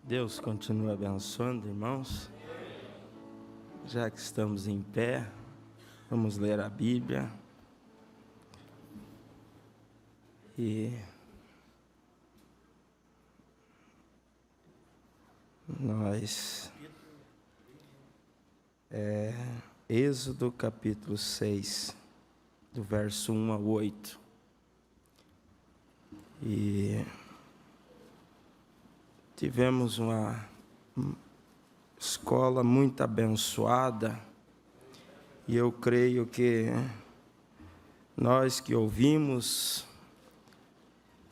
Deus continue abençoando, irmãos. Já que estamos em pé, vamos ler a Bíblia. E nós, Êxodo capítulo 6, do verso 1 a 8. E tivemos uma escola muito abençoada, e eu creio que nós que ouvimos,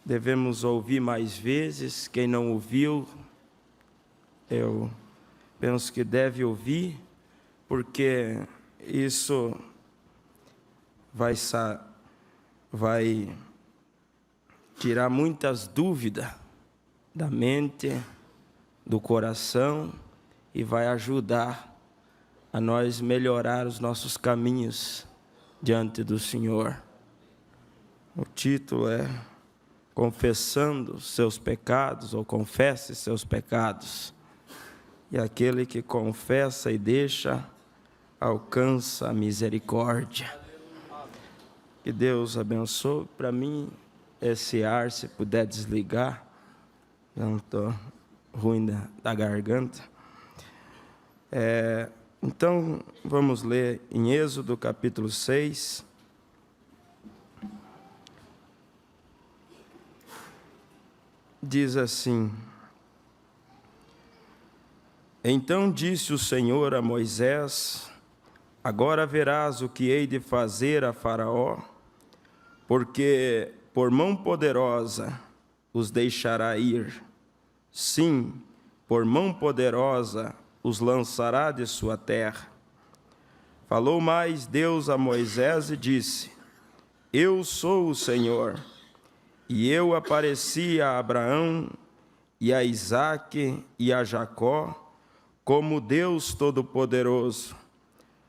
devemos ouvir mais vezes. Quem não ouviu, eu penso que deve ouvir, porque isso vai tirar muitas dúvidas da mente, do coração, e vai ajudar a nós melhorar os nossos caminhos diante do Senhor. O título é Confessando seus pecados, ou Confesse seus pecados. E aquele que confessa e deixa, alcança a misericórdia. Que Deus abençoe. Para mim, esse ar, se puder desligar, já não estou ruim da garganta. Então, vamos ler em Êxodo capítulo 6. Diz assim: Então disse o Senhor a Moisés: Agora verás o que hei de fazer a Faraó, porque por mão poderosa os deixará ir. Sim, por mão poderosa os lançará de sua terra. Falou mais Deus a Moisés e disse: Eu sou o Senhor, e eu apareci a Abraão e a Isaque e a Jacó como Deus Todo-Poderoso.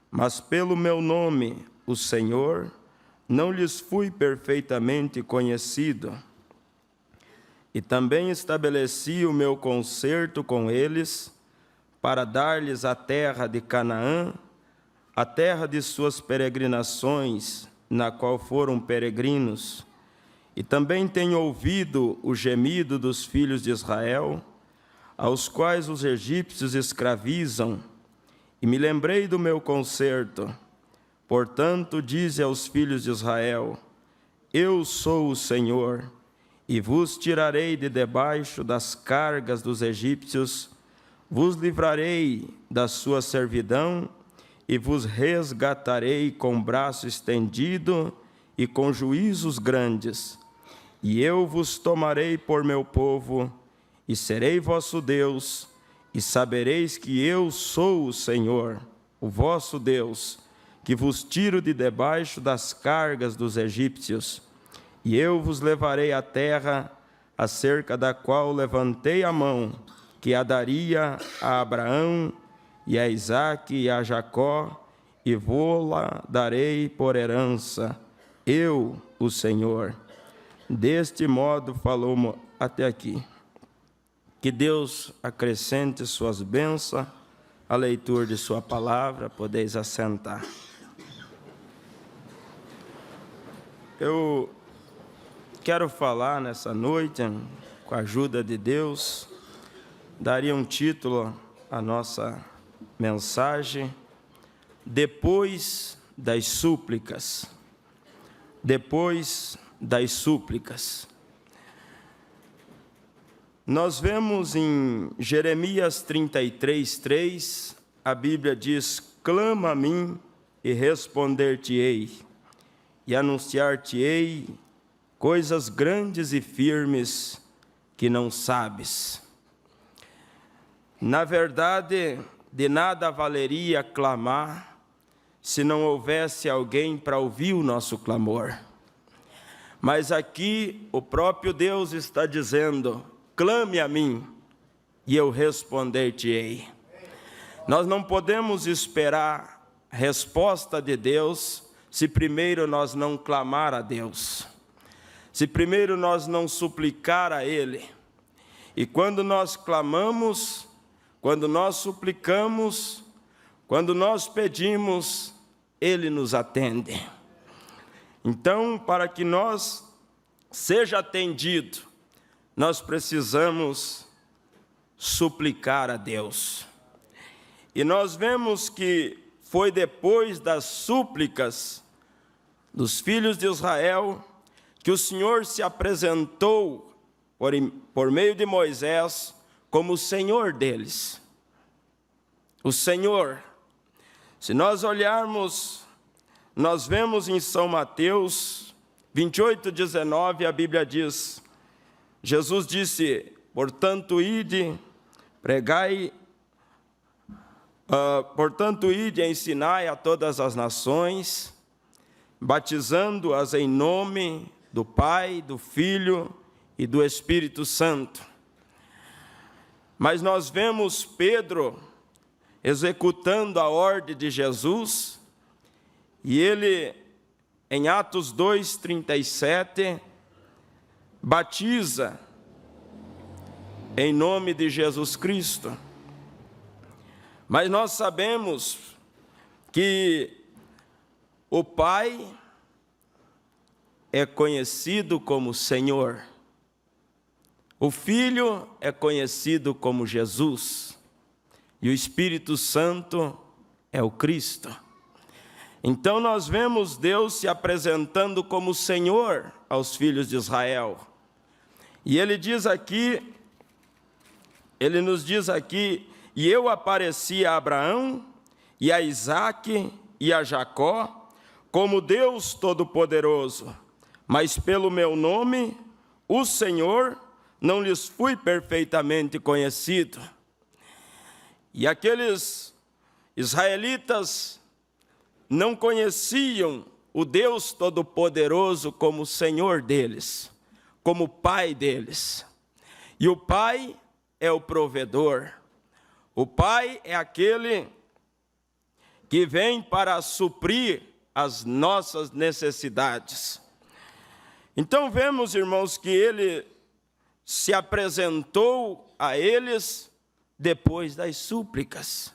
Mas pelo meu nome, o Senhor, não lhes fui perfeitamente conhecido. E também estabeleci o meu concerto com eles, para dar-lhes a terra de Canaã, a terra de suas peregrinações, na qual foram peregrinos. E também tenho ouvido o gemido dos filhos de Israel, aos quais os egípcios escravizam, e me lembrei do meu concerto. Portanto, dize aos filhos de Israel: Eu sou o Senhor, e vos tirarei de debaixo das cargas dos egípcios, vos livrarei da sua servidão, e vos resgatarei com braço estendido e com juízos grandes. E eu vos tomarei por meu povo, e serei vosso Deus, e sabereis que eu sou o Senhor, o vosso Deus, que vos tiro de debaixo das cargas dos egípcios. E eu vos levarei à terra, acerca da qual levantei a mão, que a daria a Abraão, e a Isaque e a Jacó, e vô-la darei por herança, eu, o Senhor. Deste modo falou até aqui. Que Deus acrescente suas bênçãos à leitura de sua palavra. Podeis assentar. Eu quero falar nessa noite, com a ajuda de Deus, daria um título à nossa mensagem: Depois das súplicas. Depois das súplicas. Nós vemos em Jeremias 33:3, a Bíblia diz: Clama a mim e responder-te-ei, e anunciar-te-ei coisas grandes e firmes que não sabes. Na verdade, de nada valeria clamar se não houvesse alguém para ouvir o nosso clamor. Mas aqui o próprio Deus está dizendo: clame a mim e eu responder-te-ei. Nós não podemos esperar resposta de Deus se primeiro nós não clamar a Deus, se primeiro nós não suplicar a Ele. E quando nós clamamos, quando nós suplicamos, quando nós pedimos, Ele nos atende. Então, para que nós seja atendido, nós precisamos suplicar a Deus. E nós vemos que foi depois das súplicas dos filhos de Israel que o Senhor se apresentou por meio de Moisés como o Senhor deles. O Senhor. Se nós olharmos, nós vemos em São Mateus 28:19, a Bíblia diz, Jesus disse, portanto, ide, pregai, portanto, ide e ensinai a todas as nações, batizando-as em nome do Pai, do Filho e do Espírito Santo. Mas nós vemos Pedro executando a ordem de Jesus, e ele, em Atos 2:37, batiza em nome de Jesus Cristo. Mas nós sabemos que o Pai é conhecido como Senhor, o Filho é conhecido como Jesus, e o Espírito Santo é o Cristo. Então nós vemos Deus se apresentando como Senhor aos filhos de Israel. E Ele nos diz aqui, e eu apareci a Abraão, e a Isaque, e a Jacó, como Deus Todo-Poderoso, mas pelo meu nome, o Senhor, não lhes fui perfeitamente conhecido. E aqueles israelitas não conheciam o Deus Todo-Poderoso como Senhor deles, como Pai deles. E o Pai é o provedor. O Pai é aquele que vem para suprir as nossas necessidades. Então vemos, irmãos, que Ele se apresentou a eles depois das súplicas.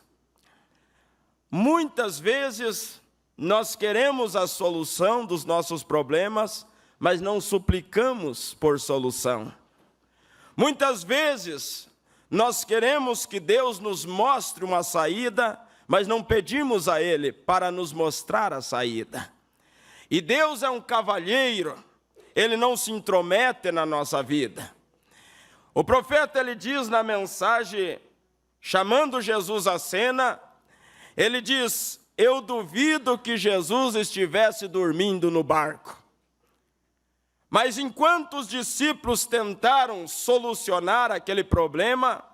Muitas vezes nós queremos a solução dos nossos problemas, mas não suplicamos por solução. Muitas vezes nós queremos que Deus nos mostre uma saída, mas não pedimos a Ele para nos mostrar a saída. E Deus é um cavalheiro, Ele não se intromete na nossa vida. O profeta, ele diz na mensagem, chamando Jesus à cena, ele diz, eu duvido que Jesus estivesse dormindo no barco. Mas enquanto os discípulos tentaram solucionar aquele problema,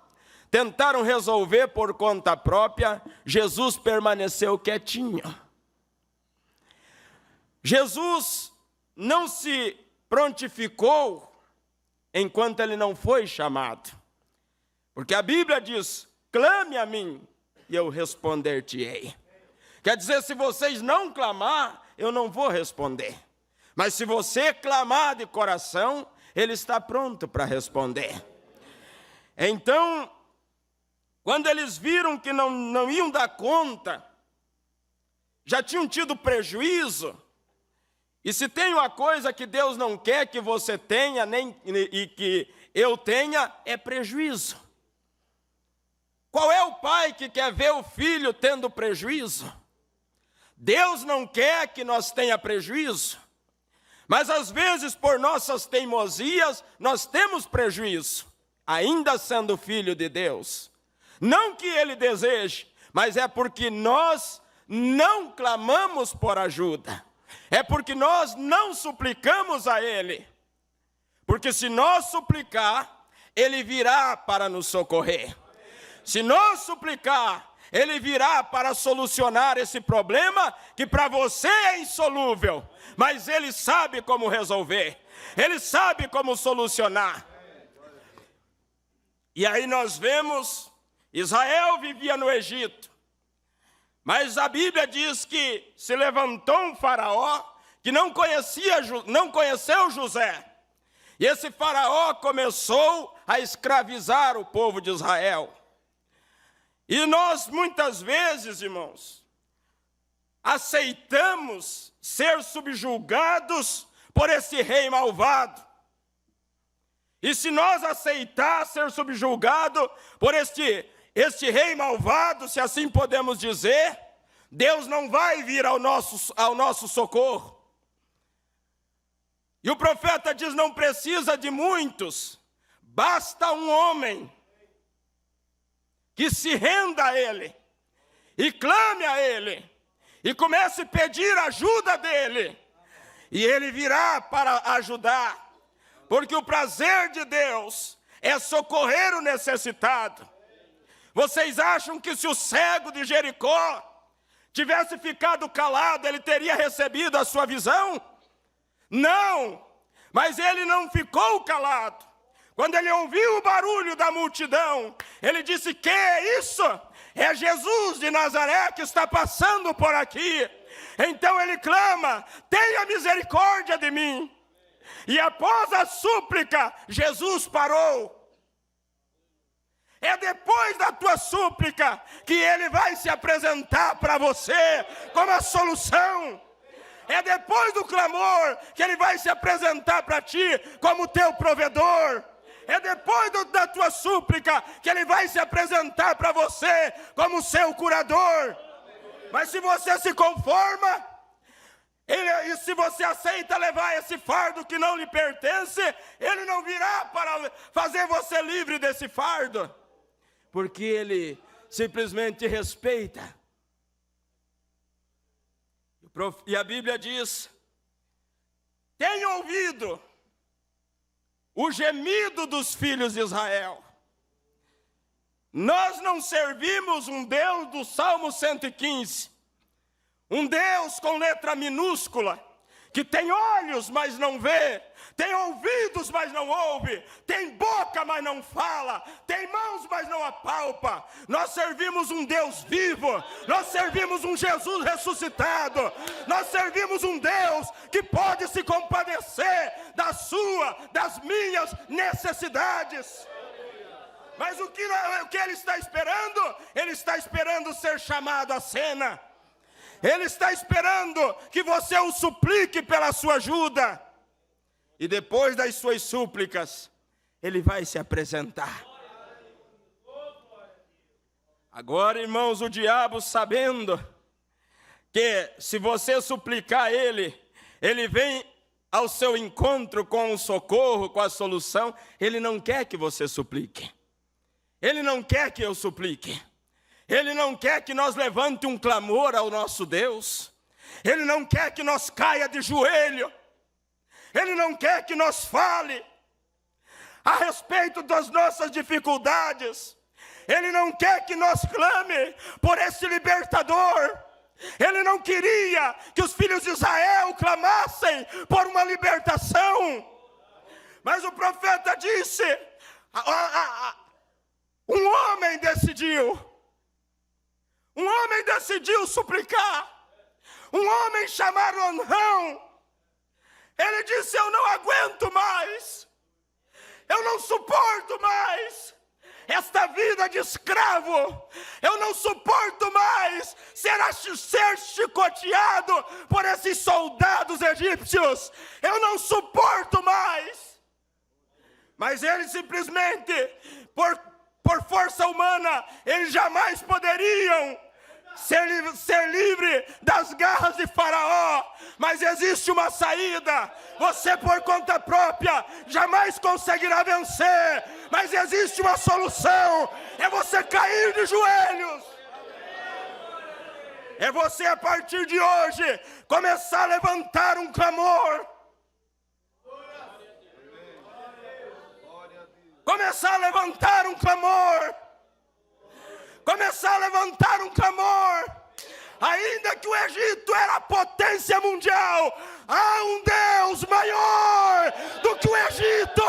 tentaram resolver por conta própria, Jesus permaneceu quietinho. Jesus não se prontificou enquanto ele não foi chamado. Porque a Bíblia diz, clame a mim e eu responder-te-ei. Quer dizer, se vocês não clamar, eu não vou responder. Mas se você clamar de coração, Ele está pronto para responder. Então, quando eles viram que não iam dar conta, já tinham tido prejuízo, e se tem uma coisa que Deus não quer que você tenha, e que eu tenha, é prejuízo. Qual é o pai que quer ver o filho tendo prejuízo? Deus não quer que nós tenha prejuízo. Mas às vezes, por nossas teimosias, nós temos prejuízo, ainda sendo filho de Deus. Não que Ele deseje, mas é porque nós não clamamos por ajuda. É porque nós não suplicamos a Ele. Porque se nós suplicar, Ele virá para nos socorrer. Se nós suplicar, Ele virá para solucionar esse problema que para você é insolúvel, mas Ele sabe como resolver, Ele sabe como solucionar. E aí nós vemos, Israel vivia no Egito, mas a Bíblia diz que se levantou um faraó que não conheceu José, E esse faraó começou a escravizar o povo de Israel. E nós, muitas vezes, irmãos, aceitamos ser subjugados por esse rei malvado. E se nós aceitar ser subjugado por este rei malvado, se assim podemos dizer, Deus não vai vir ao nosso socorro. E o profeta diz, não precisa de muitos, basta um homem que se renda a ele, e clame a ele, e comece a pedir ajuda dele, e ele virá para ajudar, porque o prazer de Deus é socorrer o necessitado. Vocês acham que se o cego de Jericó tivesse ficado calado, ele teria recebido a sua visão? Não, mas ele não ficou calado. Quando ele ouviu o barulho da multidão, ele disse, que é isso? É Jesus de Nazaré que está passando por aqui. Então ele clama, tenha misericórdia de mim. E após a súplica, Jesus parou. É depois da tua súplica que ele vai se apresentar para você como a solução. É depois do clamor que ele vai se apresentar para ti como teu provedor. É depois da tua súplica que ele vai se apresentar para você como seu curador. Mas se você se conforma, e se você aceita levar esse fardo que não lhe pertence, ele não virá para fazer você livre desse fardo, porque ele simplesmente respeita. E a Bíblia diz, tenha ouvido o gemido dos filhos de Israel. Nós não servimos um Deus do Salmo 115, um Deus com letra minúscula, que tem olhos, mas não vê, tem ouvidos, mas não ouve, tem boca, mas não fala, tem mãos, mas não apalpa. Nós servimos um Deus vivo, nós servimos um Jesus ressuscitado, nós servimos um Deus que pode se compadecer das minhas necessidades. Mas o que ele está esperando? Ele está esperando ser chamado à cena. Ele está esperando que você o suplique pela sua ajuda. E depois das suas súplicas, ele vai se apresentar. Agora, irmãos, o diabo, sabendo que se você suplicar a ele, ele vem ao seu encontro com o socorro, com a solução, ele não quer que você suplique. Ele não quer que eu suplique. Ele não quer que nós levante um clamor ao nosso Deus. Ele não quer que nós caia de joelho. Ele não quer que nós fale a respeito das nossas dificuldades. Ele não quer que nós clame por esse libertador. Ele não queria que os filhos de Israel clamassem por uma libertação. Mas o profeta disse, um homem decidiu suplicar, um homem chamado Anão. Ele disse, eu não aguento mais, eu não suporto mais esta vida de escravo, eu não suporto mais ser chicoteado por esses soldados egípcios, eu não suporto mais. Mas eles simplesmente, por força humana, eles jamais poderiam ser livre das garras de Faraó. Mas existe uma saída. Você por conta própria jamais conseguirá vencer, mas existe uma solução. É você cair de joelhos. É você a partir de hoje começar a levantar um clamor. Começar a levantar um clamor. Começar a levantar um clamor. Ainda que o Egito era a potência mundial, há um Deus maior do que o Egito.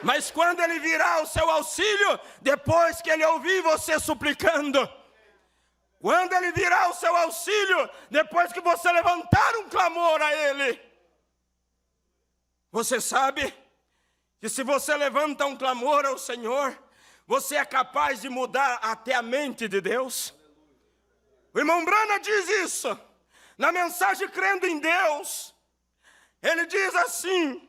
Mas Mas quando Ele virá ao seu auxílio, depois que Ele ouvir você suplicando. Quando Ele virá ao seu auxílio, depois que você levantar um clamor a Ele. Você sabe que se você levanta um clamor ao Senhor, você é capaz de mudar até a mente de Deus? O irmão Brana diz isso, na mensagem Crendo em Deus. Ele diz assim: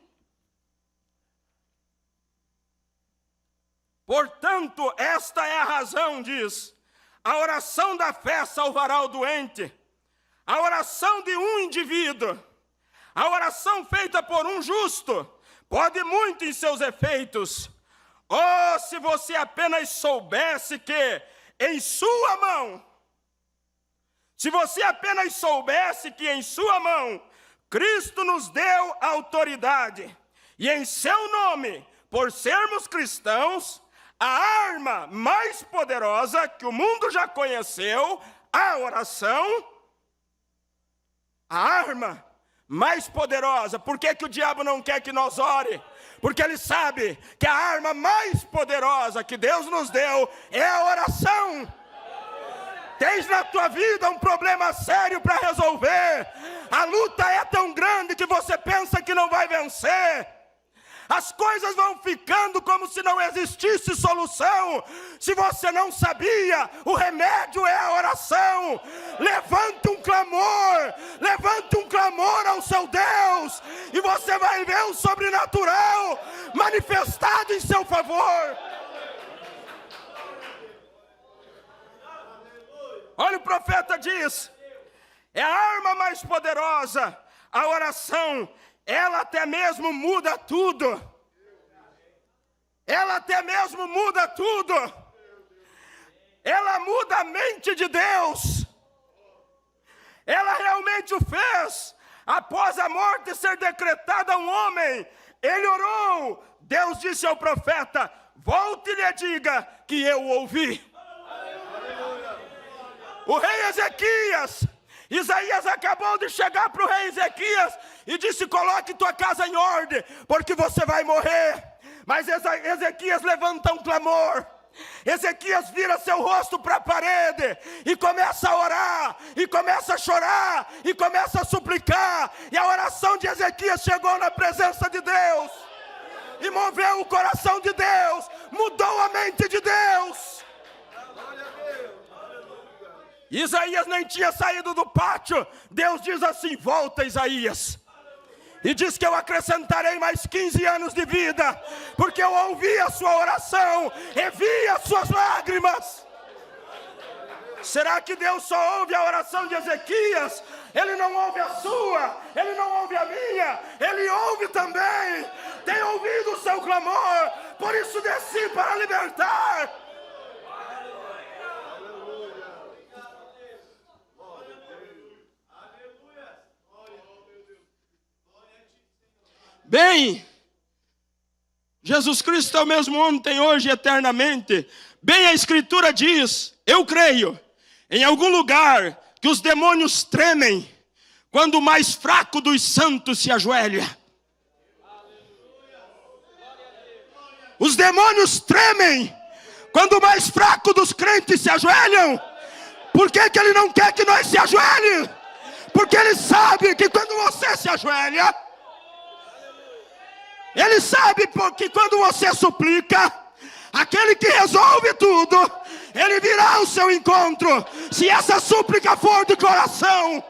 portanto, esta é a razão, diz, a oração da fé salvará o doente, a oração de um indivíduo, a oração feita por um justo, pode muito em seus efeitos. Oh, se você apenas soubesse que em sua mão, se você apenas soubesse que em sua mão, Cristo nos deu autoridade, e em seu nome, por sermos cristãos, a arma mais poderosa que o mundo já conheceu, a oração, a arma mais poderosa. Por que o diabo não quer que nós ore? Porque ele sabe que a arma mais poderosa que Deus nos deu é a oração. Tens na tua vida um problema sério para resolver. A luta é tão grande que você pensa que não vai vencer. As coisas vão ficando como se não existisse solução. Se você não sabia, o remédio é a oração. Levante um clamor ao seu Deus, e você vai ver o sobrenatural manifestado em seu favor. Olha, o profeta diz, é a arma mais poderosa, a oração. Ela até mesmo muda tudo. Ela até mesmo muda tudo. Ela muda a mente de Deus. Ela realmente o fez. Após a morte ser decretada a um homem, ele orou. Deus disse ao profeta: volte e lhe diga que eu ouvi. O rei Ezequias, Isaías acabou de chegar para o rei Ezequias e disse: coloque tua casa em ordem, porque você vai morrer. Mas Ezequias levanta um clamor. Ezequias vira seu rosto para a parede e começa a orar, e começa a chorar, e começa a suplicar. E a oração de Ezequias chegou na presença de Deus e moveu o coração de Deus, mudou a mente de Deus. Isaías nem tinha saído do pátio. Deus diz assim: volta, Isaías, e diz que eu acrescentarei mais 15 anos de vida, porque eu ouvi a sua oração e vi as suas lágrimas. Será que Deus só ouve a oração de Ezequias? Ele não ouve a sua, ele não ouve a minha, ele ouve também. Tem ouvido o seu clamor, por isso desci para libertar. Bem, Jesus Cristo é o mesmo ontem, hoje e eternamente. Bem, a Escritura diz, eu creio, em algum lugar, que os demônios tremem quando o mais fraco dos santos se ajoelha. Os demônios tremem quando o mais fraco dos crentes se ajoelham. Por que ele não quer que nós se ajoelhe? Porque ele sabe que quando você se ajoelha, ele sabe que quando você suplica, aquele que resolve tudo, ele virá ao seu encontro, se essa súplica for de coração.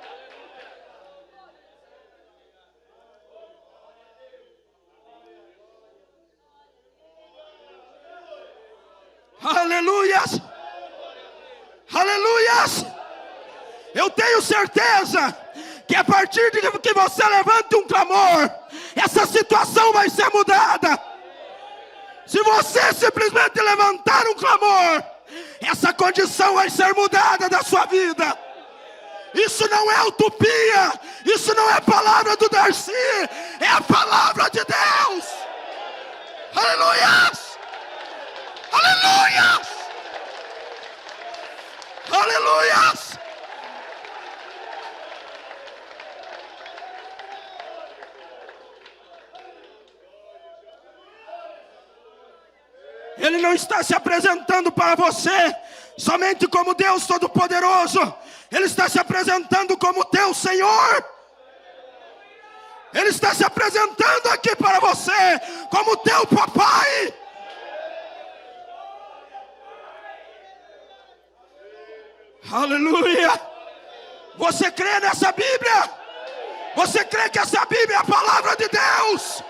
Aleluias! Aleluias! Eu tenho certeza que a partir de que você levante um clamor, essa situação vai ser mudada. Se você simplesmente levantar um clamor, essa condição vai ser mudada da sua vida. Isso não é utopia, isso não é palavra do Darcy, é a palavra de Deus. Aleluias! Aleluias! Aleluias! não está se apresentando para você somente como Deus Todo-Poderoso. Ele está se apresentando como teu Senhor. Ele está se apresentando aqui para você como teu papai. Aleluia. Você crê nessa Bíblia? Você crê que essa Bíblia é a palavra de Deus?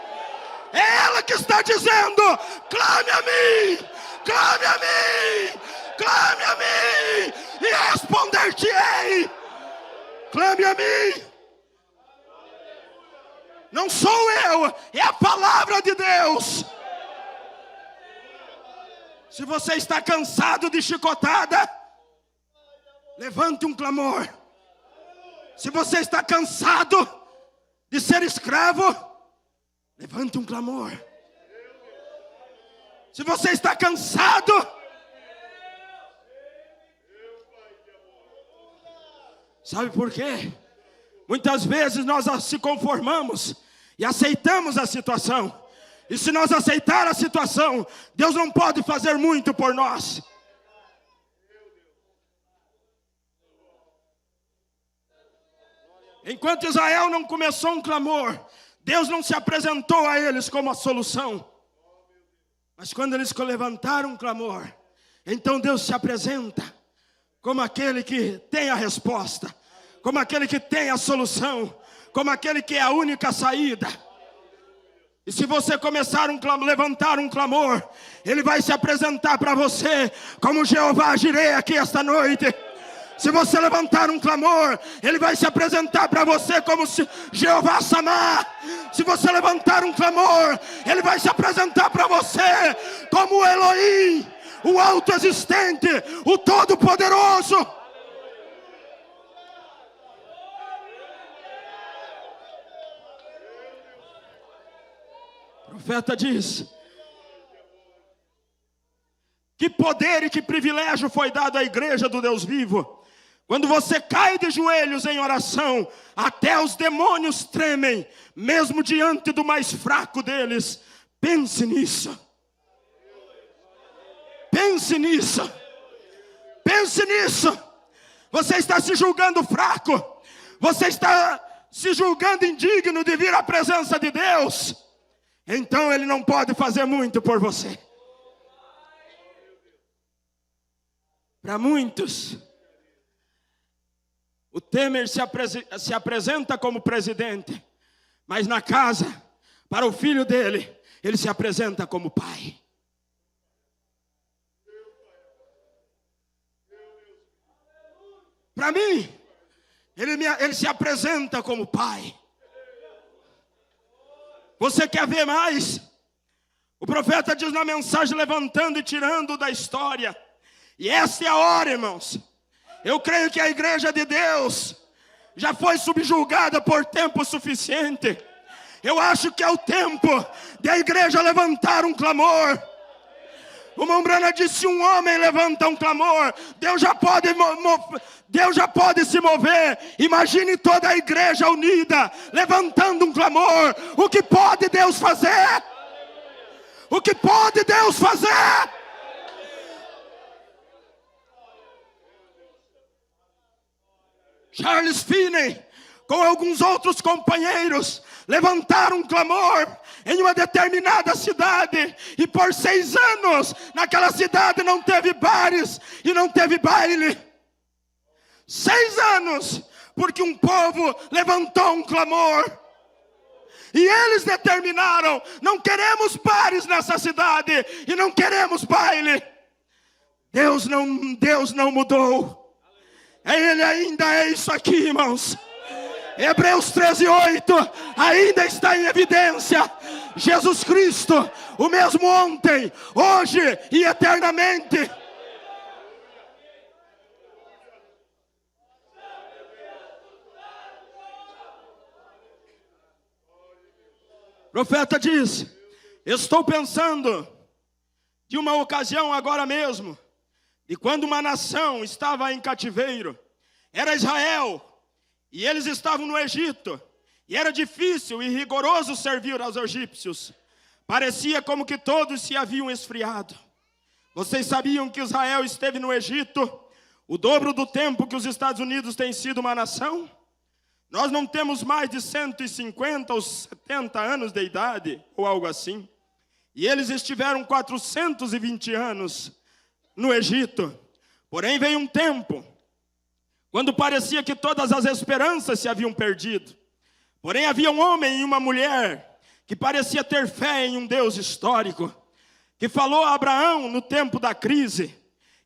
É ela que está dizendo: clame a mim, clame a mim, clame a mim, e responder-te-ei. Clame a mim. Não sou eu, é a palavra de Deus. Se você está cansado de chicotada, levante um clamor. Se você está cansado de ser escravo, levante um clamor. Se você está cansado, sabe por quê? Muitas vezes nós se conformamos e aceitamos a situação. E se nós aceitar a situação, Deus não pode fazer muito por nós. Enquanto Israel não começou um clamor, Deus não se apresentou a eles como a solução. Mas quando eles levantaram um clamor, então Deus se apresenta como aquele que tem a resposta, como aquele que tem a solução, como aquele que é a única saída. E se você começar levantar um clamor, Ele vai se apresentar para você como Jeová Jireh aqui esta noite. Se você levantar um clamor, Ele vai se apresentar para você como Jeová Samá. Se você levantar um clamor, Ele vai se apresentar para você como o Elohim, o autoexistente, o Todo-Poderoso. O profeta diz: que poder e que privilégio foi dado à igreja do Deus vivo. Quando você cai de joelhos em oração, até os demônios tremem, mesmo diante do mais fraco deles. Pense nisso. Pense nisso. Pense nisso. Você está se julgando fraco. Você está se julgando indigno de vir à presença de Deus. Então Ele não pode fazer muito por você. Para muitos, o Temer se apresenta como presidente, mas na casa, para o filho dele, ele se apresenta como pai. Para mim, ele se apresenta como pai. Você quer ver mais? O profeta diz na mensagem, levantando e tirando da história. E essa é a hora, irmãos. Eu creio que a igreja de Deus já foi subjugada por tempo suficiente. Eu acho que é o tempo de a igreja levantar um clamor. O Mombrana disse: se um homem levanta um clamor, Deus já pode se mover. Imagine toda a igreja unida, levantando um clamor. O que pode Deus fazer? O que pode Deus fazer? Charles Finney, com alguns outros companheiros, levantaram um clamor em uma determinada cidade. E por 6 anos, naquela cidade não teve bares e não teve baile. 6 anos, porque um povo levantou um clamor. E eles determinaram: não queremos bares nessa cidade e não queremos baile. Deus não mudou. Ele ainda é isso aqui, irmãos. Hebreus 13:8 ainda está em evidência. Jesus Cristo, o mesmo ontem, hoje e eternamente. O profeta diz: estou pensando de uma ocasião agora mesmo, e quando uma nação estava em cativeiro, era Israel, e eles estavam no Egito, e era difícil e rigoroso servir aos egípcios. Parecia como que todos se haviam esfriado. Vocês sabiam que Israel esteve no Egito o dobro do tempo que os Estados Unidos têm sido uma nação? Nós não temos mais de 150 ou 70 anos de idade, ou algo assim. E eles estiveram 420 anos no Egito. Porém veio um tempo quando parecia que todas as esperanças se haviam perdido. Porém havia um homem e uma mulher que parecia ter fé em um Deus histórico, que falou a Abraão no tempo da crise,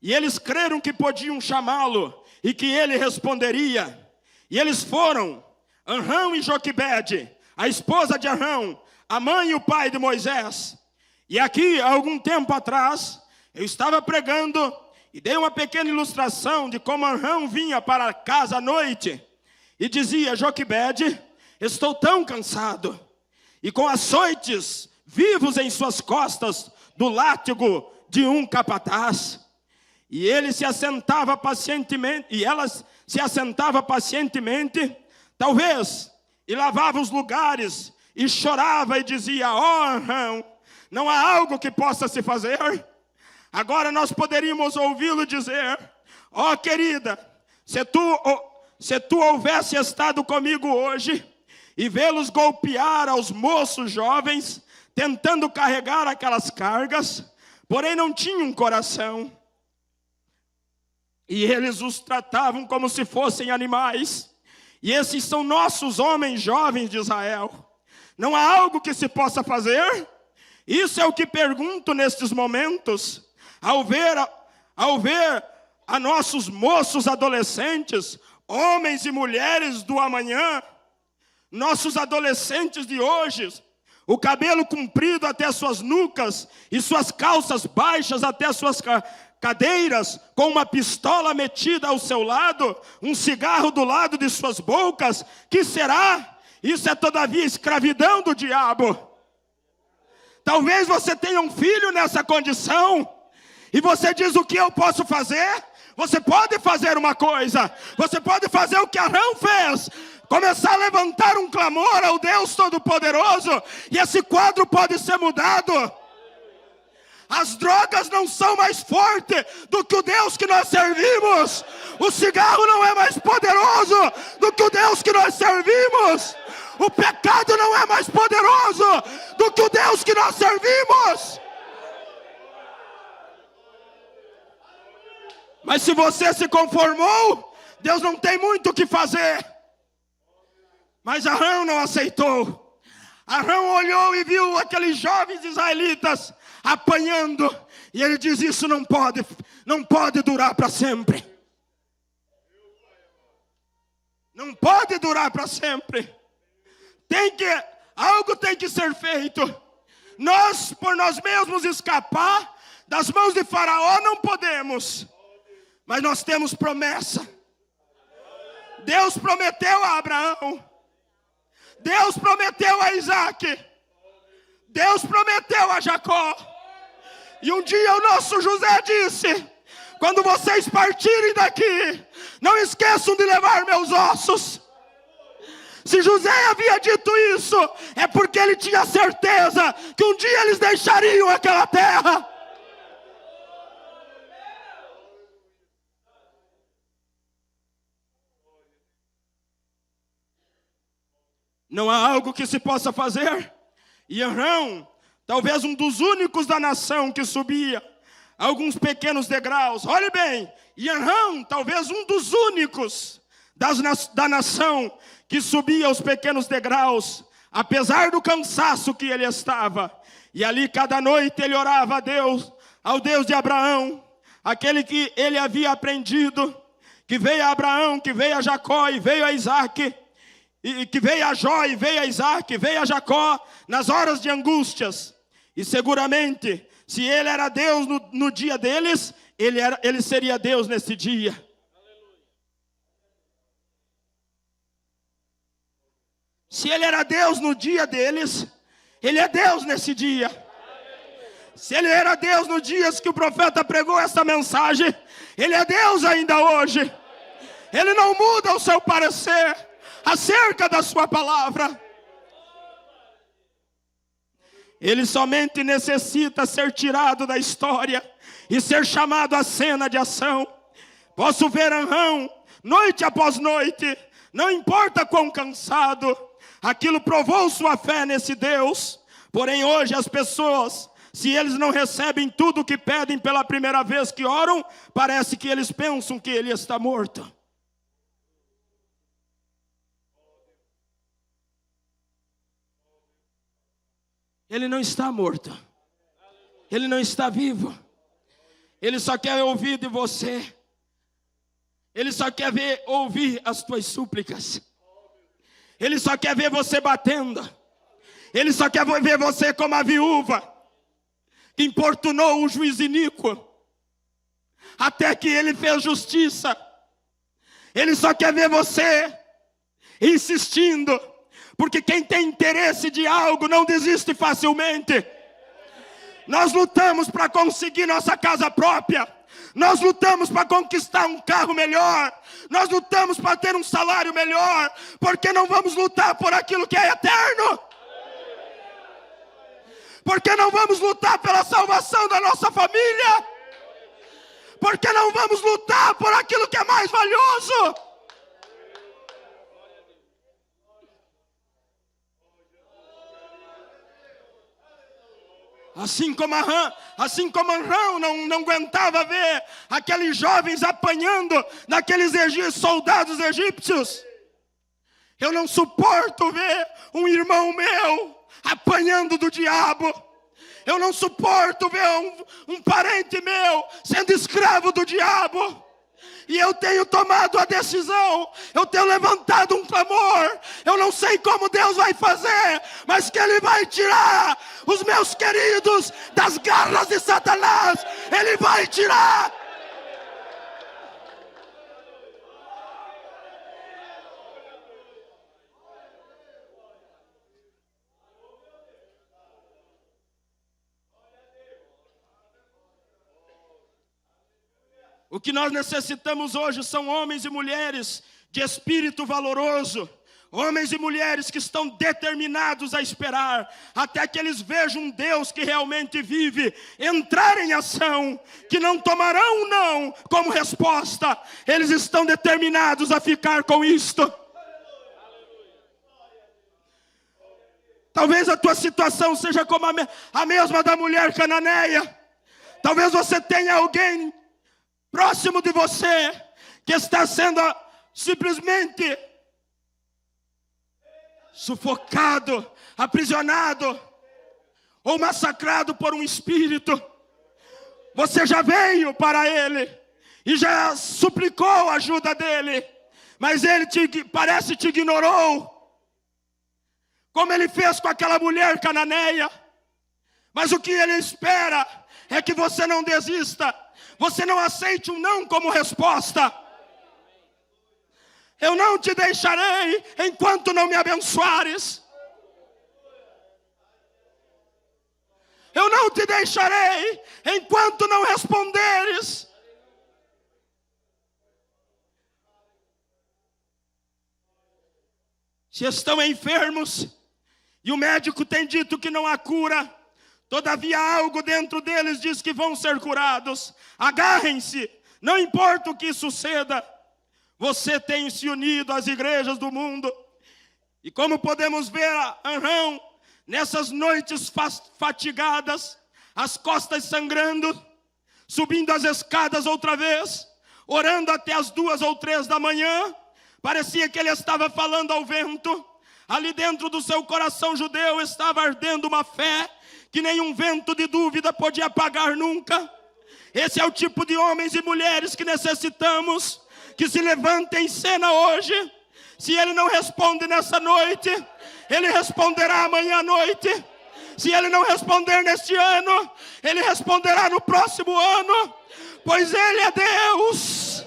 e eles creram que podiam chamá-lo e que ele responderia. E eles foram, Arão e Joquebede, a esposa de Arão, a mãe e o pai de Moisés. E aqui, há algum tempo atrás, eu estava pregando e dei uma pequena ilustração de como Arão vinha para casa à noite e dizia: Joquebede, estou tão cansado, e com açoites vivos em suas costas, do látigo de um capataz. E ele se assentava pacientemente, e ela se assentava pacientemente, talvez, e lavava os lugares, e chorava e dizia: ó Arão, não há algo que possa se fazer? Agora nós poderíamos ouvi-lo dizer: ó querida, se tu houvesse estado comigo hoje, e vê-los golpear aos moços jovens, tentando carregar aquelas cargas, porém não tinham coração. E eles os tratavam como se fossem animais. E esses são nossos homens jovens de Israel. Não há algo que se possa fazer? Isso é o que pergunto nestes momentos, ao ver a nossos moços adolescentes, homens e mulheres do amanhã, nossos adolescentes de hoje, o cabelo comprido até suas nucas e suas calças baixas até suas cadeiras, com uma pistola metida ao seu lado, um cigarro do lado de suas bocas. Que será? Isso é todavia escravidão do diabo. Talvez você tenha um filho nessa condição, e você diz: o que eu posso fazer? Você pode fazer uma coisa, você pode fazer o que Arão fez, começar a levantar um clamor ao Deus Todo-Poderoso, e esse quadro pode ser mudado. As drogas não são mais fortes do que o Deus que nós servimos. O cigarro não é mais poderoso do que o Deus que nós servimos. O pecado não é mais poderoso do que o Deus que nós servimos. Mas se você se conformou, Deus não tem muito o que fazer. Mas Arão não aceitou. Arão olhou e viu aqueles jovens israelitas apanhando, e ele diz: isso não pode durar para sempre. Não pode durar para sempre. Algo tem que ser feito. Nós, por nós mesmos escapar das mãos de Faraó, não podemos. Mas nós temos promessa. Deus prometeu a Abraão, Deus prometeu a Isaac, Deus prometeu a Jacó. E um dia o nosso José disse: quando vocês partirem daqui, não esqueçam de levar meus ossos. Se José havia dito isso, é porque ele tinha certeza que um dia eles deixariam aquela terra. Não há algo que se possa fazer? E Arão, talvez um dos únicos da nação que subia alguns pequenos degraus. Olhe bem, e Arão, talvez um dos únicos da nação que subia os pequenos degraus, apesar do cansaço que ele estava. E ali cada noite ele orava a Deus, ao Deus de Abraão, aquele que ele havia aprendido, que veio a Abraão, que veio a Jacó e veio a Isaac, e que veio a Jó e veio a Isaac, veio a Jacó nas horas de angústias. E seguramente, se ele era Deus no dia deles, ele seria Deus nesse dia. Se ele era Deus no dia deles, ele é Deus nesse dia. Se ele era Deus nos dias que o profeta pregou essa mensagem, ele é Deus ainda hoje. Ele não muda o seu parecer acerca da sua palavra. Ele somente necessita ser tirado da história e ser chamado à cena de ação. Posso ver Arão, noite após noite, não importa quão cansado, aquilo provou sua fé nesse Deus. Porém hoje as pessoas, se eles não recebem tudo o que pedem pela primeira vez que oram, parece que eles pensam que ele está morto. Ele não está morto. Ele não está vivo. Ele só quer ouvir de você. Ele só quer ouvir as tuas súplicas. Ele só quer ver você batendo. Ele só quer ver você como a viúva que importunou o juiz iníquo, até que ele fez justiça. Ele só quer ver você insistindo, porque quem tem interesse de algo não desiste facilmente. Nós lutamos para conseguir nossa casa própria. Nós lutamos para conquistar um carro melhor. Nós lutamos para ter um salário melhor. Porque não vamos lutar por aquilo que é eterno? Porque não vamos lutar pela salvação da nossa família? Porque não vamos lutar por aquilo que é mais valioso? Assim como Arão não aguentava ver aqueles jovens apanhando daqueles soldados egípcios. Eu não suporto ver um irmão meu apanhando do diabo. Eu não suporto ver um parente meu sendo escravo do diabo. E eu tenho tomado a decisão, eu tenho levantado um clamor. Eu não sei como Deus vai fazer, mas que Ele vai tirar os meus queridos das garras de Satanás. Ele vai tirar. O que nós necessitamos hoje são homens e mulheres de espírito valoroso. Homens e mulheres que estão determinados a esperar até que eles vejam um Deus que realmente vive, entrar em ação, que não tomarão um não como resposta. Eles estão determinados a ficar com isto. Talvez a tua situação seja como a mesma da mulher cananeia. Talvez você tenha alguém próximo de você que está sendo simplesmente sufocado, aprisionado ou massacrado por um espírito. Você já veio para ele e já suplicou a ajuda dele, mas ele parece te ignorou, como ele fez com aquela mulher cananeia. Mas o que ele espera é que você não desista. Você não aceite um não como resposta. Eu não te deixarei enquanto não me abençoares. Eu não te deixarei enquanto não responderes. Se estão enfermos e o médico tem dito que não há cura, todavia algo dentro deles diz que vão ser curados. Agarrem-se, não importa o que suceda. Você tem se unido às igrejas do mundo. E como podemos ver Arão, nessas noites fatigadas, as costas sangrando, subindo as escadas outra vez, orando até as 2 ou 3 da manhã, parecia que ele estava falando ao vento. Ali dentro do seu coração judeu estava ardendo uma fé que nenhum vento de dúvida podia apagar nunca. Esse é o tipo de homens e mulheres que necessitamos, que se levantem em cena hoje. Se ele não responde nessa noite, ele responderá amanhã à noite. Se ele não responder neste ano, ele responderá no próximo ano, pois ele é Deus.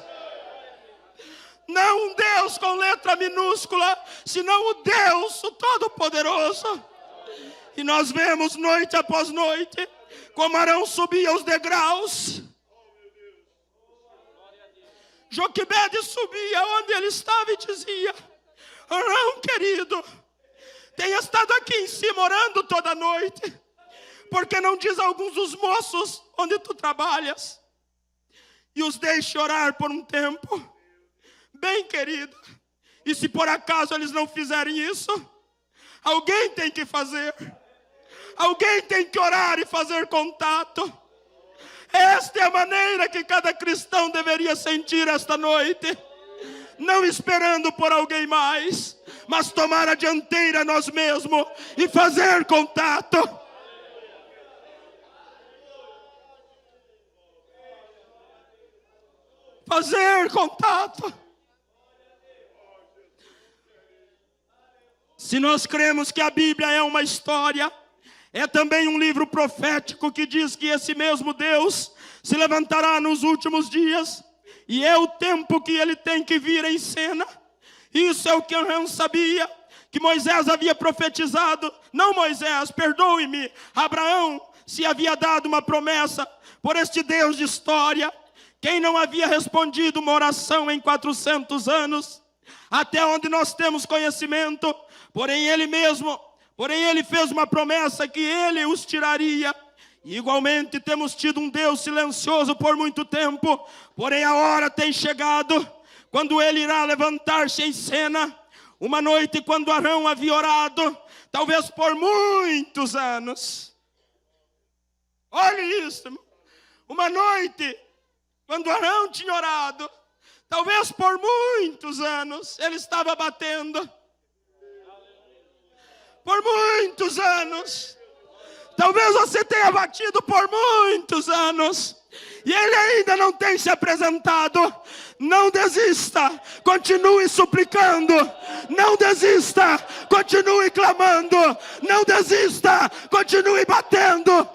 Não um Deus com letra minúscula, senão o Deus, o Todo-Poderoso. E nós vemos noite após noite como Arão subia os degraus. Joquebede subia onde ele estava e dizia: Arão querido, tenha estado aqui em cima orando toda noite, por que não diz a alguns dos moços onde tu trabalhas e os deixe orar por um tempo? Bem, querido, e se por acaso eles não fizerem isso, alguém tem que fazer. Alguém tem que orar e fazer contato. Esta é a maneira que cada cristão deveria sentir esta noite. Não esperando por alguém mais, mas tomar a dianteira nós mesmos e fazer contato. Fazer contato. Se nós cremos que a Bíblia é uma história, é também um livro profético que diz que esse mesmo Deus se levantará nos últimos dias, e é o tempo que ele tem que vir em cena. Isso é o que Abraão sabia, que Moisés havia profetizado. Não Moisés, perdoe-me, Abraão se havia dado uma promessa por este Deus de história. Quem não havia respondido uma oração em 400 anos, até onde nós temos conhecimento, porém ele fez uma promessa que ele os tiraria. Igualmente temos tido um Deus silencioso por muito tempo, porém a hora tem chegado, quando ele irá levantar-se em cena. Uma noite quando Arão havia orado, talvez por muitos anos. Olhe isso, irmão. Uma noite quando Arão tinha orado, talvez por muitos anos, ele estava batendo. Por muitos anos. Talvez você tenha batido por muitos anos e ele ainda não tem se apresentado. Não desista, continue suplicando. Não desista, continue clamando. Não desista, continue batendo.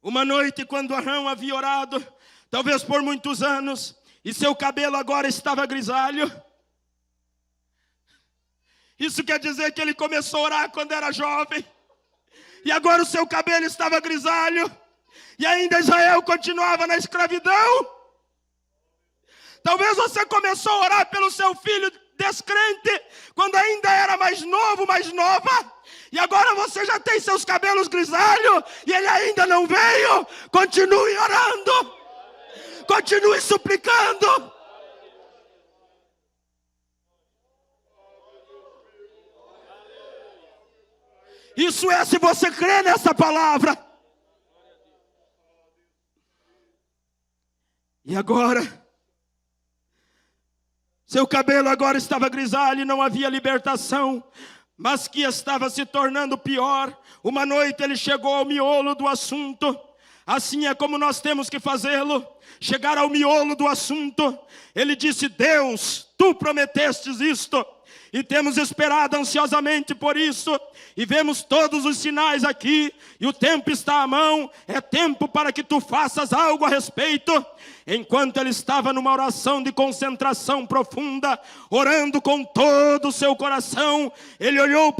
Uma noite quando Arão havia orado, talvez por muitos anos, e seu cabelo agora estava grisalho. Isso quer dizer que ele começou a orar quando era jovem, e agora o seu cabelo estava grisalho, e ainda Israel continuava na escravidão. Talvez você começou a orar pelo seu filho descrente, quando ainda era mais novo, mais nova, e agora você já tem seus cabelos grisalhos, e ele ainda não veio. Continue orando, continue suplicando. Isso é se você crê nessa palavra. E agora, seu cabelo agora estava grisalho e não havia libertação, mas que estava se tornando pior. Uma noite ele chegou ao miolo do assunto. Assim é como nós temos que fazê-lo, chegar ao miolo do assunto. Ele disse: Deus, tu prometestes isto, e temos esperado ansiosamente por isso, e vemos todos os sinais aqui, e o tempo está à mão, é tempo para que tu faças algo a respeito. Enquanto ele estava numa oração de concentração profunda, orando com todo o seu coração, ele olhou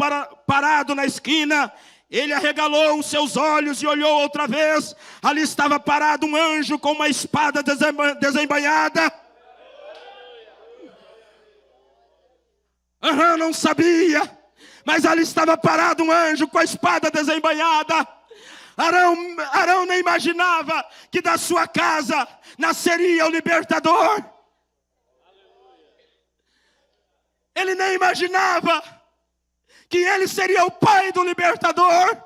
parado na esquina. Ele arregalou os seus olhos e olhou outra vez. Ali estava parado um anjo com uma espada desembainhada. Arão não sabia, mas ali estava parado um anjo com a espada desembainhada. Arão nem imaginava que da sua casa nasceria o libertador. Ele nem imaginava que ele seria o pai do libertador.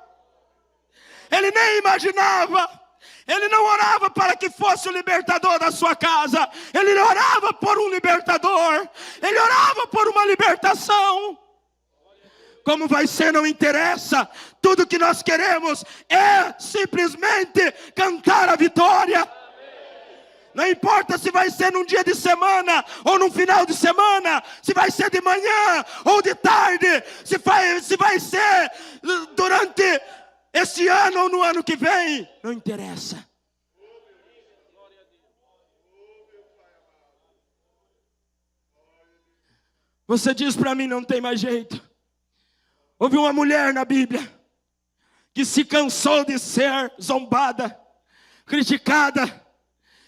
Ele nem imaginava. Ele não orava para que fosse o libertador da sua casa. Ele orava por um libertador. Ele orava por uma libertação. Como vai ser não interessa. Tudo que nós queremos é simplesmente cantar a vitória. Não importa se vai ser num dia de semana ou num final de semana, se vai ser de manhã ou de tarde, se vai ser durante esse ano ou no ano que vem, não interessa. Você diz para mim, não tem mais jeito. Houve uma mulher na Bíblia que se cansou de ser zombada, criticada.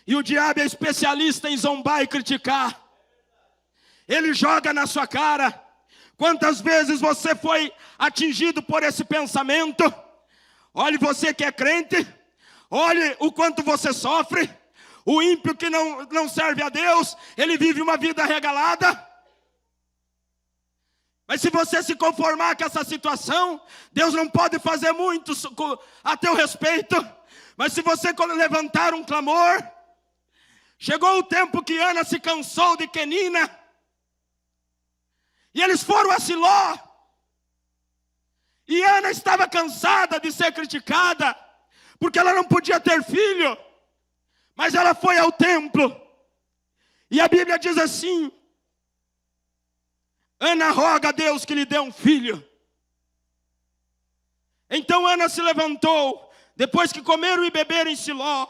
E o diabo é especialista em zombar e criticar. Ele joga na sua cara. Quantas vezes você foi atingido por esse pensamento? Olhe, você que é crente, olhe o quanto você sofre. O ímpio que não serve a Deus, ele vive uma vida regalada. Mas se você se conformar com essa situação, Deus não pode fazer muito a teu respeito. Mas se você levantar um clamor, chegou o tempo que Ana se cansou de Penina, e eles foram a Siló, e Ana estava cansada de ser criticada, porque ela não podia ter filho, mas ela foi ao templo, e a Bíblia diz assim: Ana roga a Deus que lhe dê um filho. Então Ana se levantou, depois que comeram e beberam em Siló,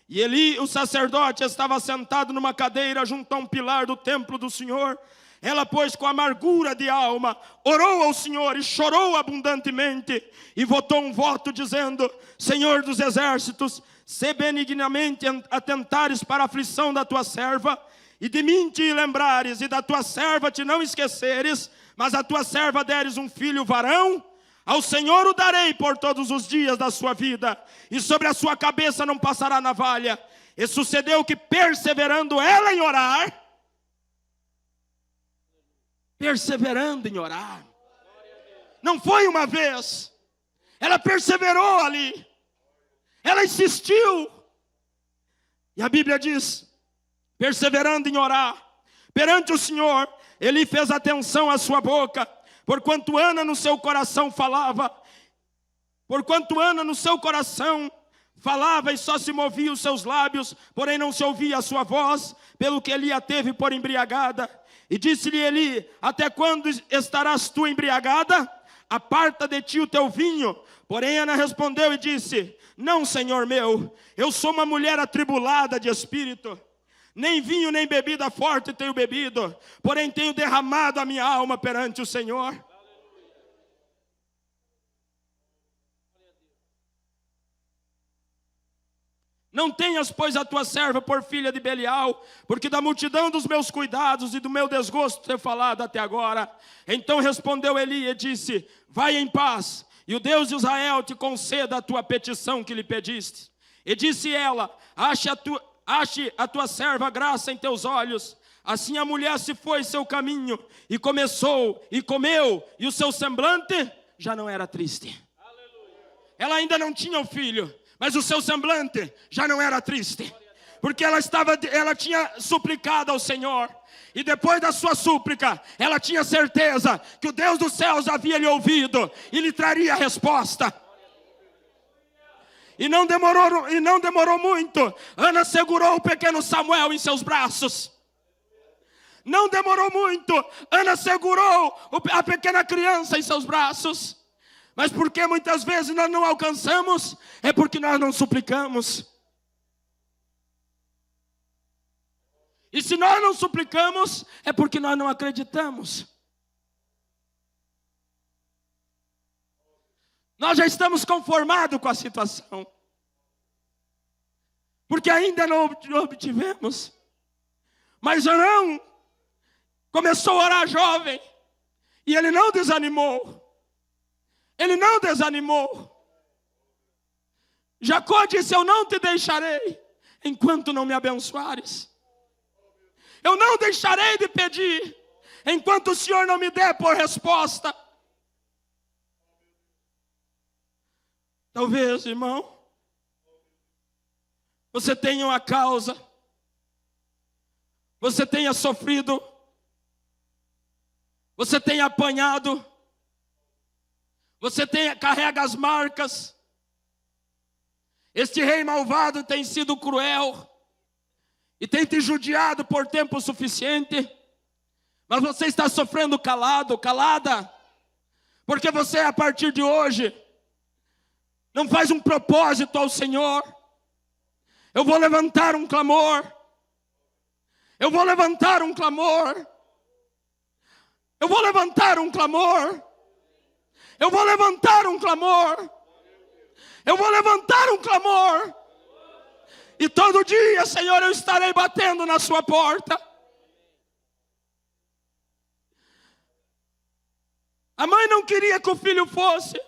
e Eli, o sacerdote, estava sentado numa cadeira junto a um pilar do templo do Senhor. Ela, pois, com amargura de alma, orou ao Senhor e chorou abundantemente, e votou um voto dizendo: Senhor dos exércitos, se benignamente atentares para a aflição da tua serva, e de mim te lembrares, e da tua serva te não esqueceres, mas a tua serva deres um filho varão, ao Senhor o darei por todos os dias da sua vida, e sobre a sua cabeça não passará navalha. E sucedeu que, perseverando ela em orar, não foi uma vez, ela perseverou ali, ela insistiu, e a Bíblia diz, perseverando em orar, perante o Senhor, Ele fez atenção à sua boca, porquanto Ana no seu coração falava, e só se movia os seus lábios, porém não se ouvia a sua voz, pelo que Eli a teve por embriagada. E disse-lhe Eli: até quando estarás tu embriagada? Aparta de ti o teu vinho. Porém Ana respondeu e disse: não, Senhor meu, eu sou uma mulher atribulada de espírito. Nem vinho nem bebida forte tenho bebido, porém tenho derramado a minha alma perante o Senhor. Não tenhas, pois, a tua serva por filha de Belial, porque da multidão dos meus cuidados e do meu desgosto tenho falado até agora. Então respondeu Eli e disse: vai em paz, e o Deus de Israel te conceda a tua petição que lhe pediste. E disse ela: ache a tua serva graça em teus olhos. Assim a mulher se foi seu caminho, e começou, e comeu, e o seu semblante já não era triste. Ela ainda não tinha o filho, mas o seu semblante já não era triste, porque ela tinha suplicado ao Senhor, e depois da sua súplica, ela tinha certeza que o Deus dos céus havia lhe ouvido, e lhe traria a resposta. E não demorou muito, Ana segurou o pequeno Samuel em seus braços. Não demorou muito, Ana segurou a pequena criança em seus braços. Mas porque muitas vezes nós não alcançamos, é porque nós não suplicamos. E se nós não suplicamos, é porque nós não acreditamos. Nós já estamos conformados com a situação, porque ainda não obtivemos. Mas Arão começou a orar jovem, e ele não desanimou. Ele não desanimou. Jacó disse: eu não te deixarei enquanto não me abençoares. Eu não deixarei de pedir enquanto o Senhor não me der por resposta. Talvez, irmão, você tenha uma causa, você tenha sofrido, você tenha apanhado, você carrega as marcas. Este rei malvado tem sido cruel e tem te judiado por tempo suficiente, mas você está sofrendo calada, porque você, a partir de hoje, não faz um propósito ao Senhor. Eu vou levantar um clamor. Eu vou levantar um clamor. Eu vou levantar um clamor. Eu vou levantar um clamor. Eu vou levantar um clamor. E todo dia, Senhor, eu estarei batendo na sua porta. A mãe não queria que o filho fosse.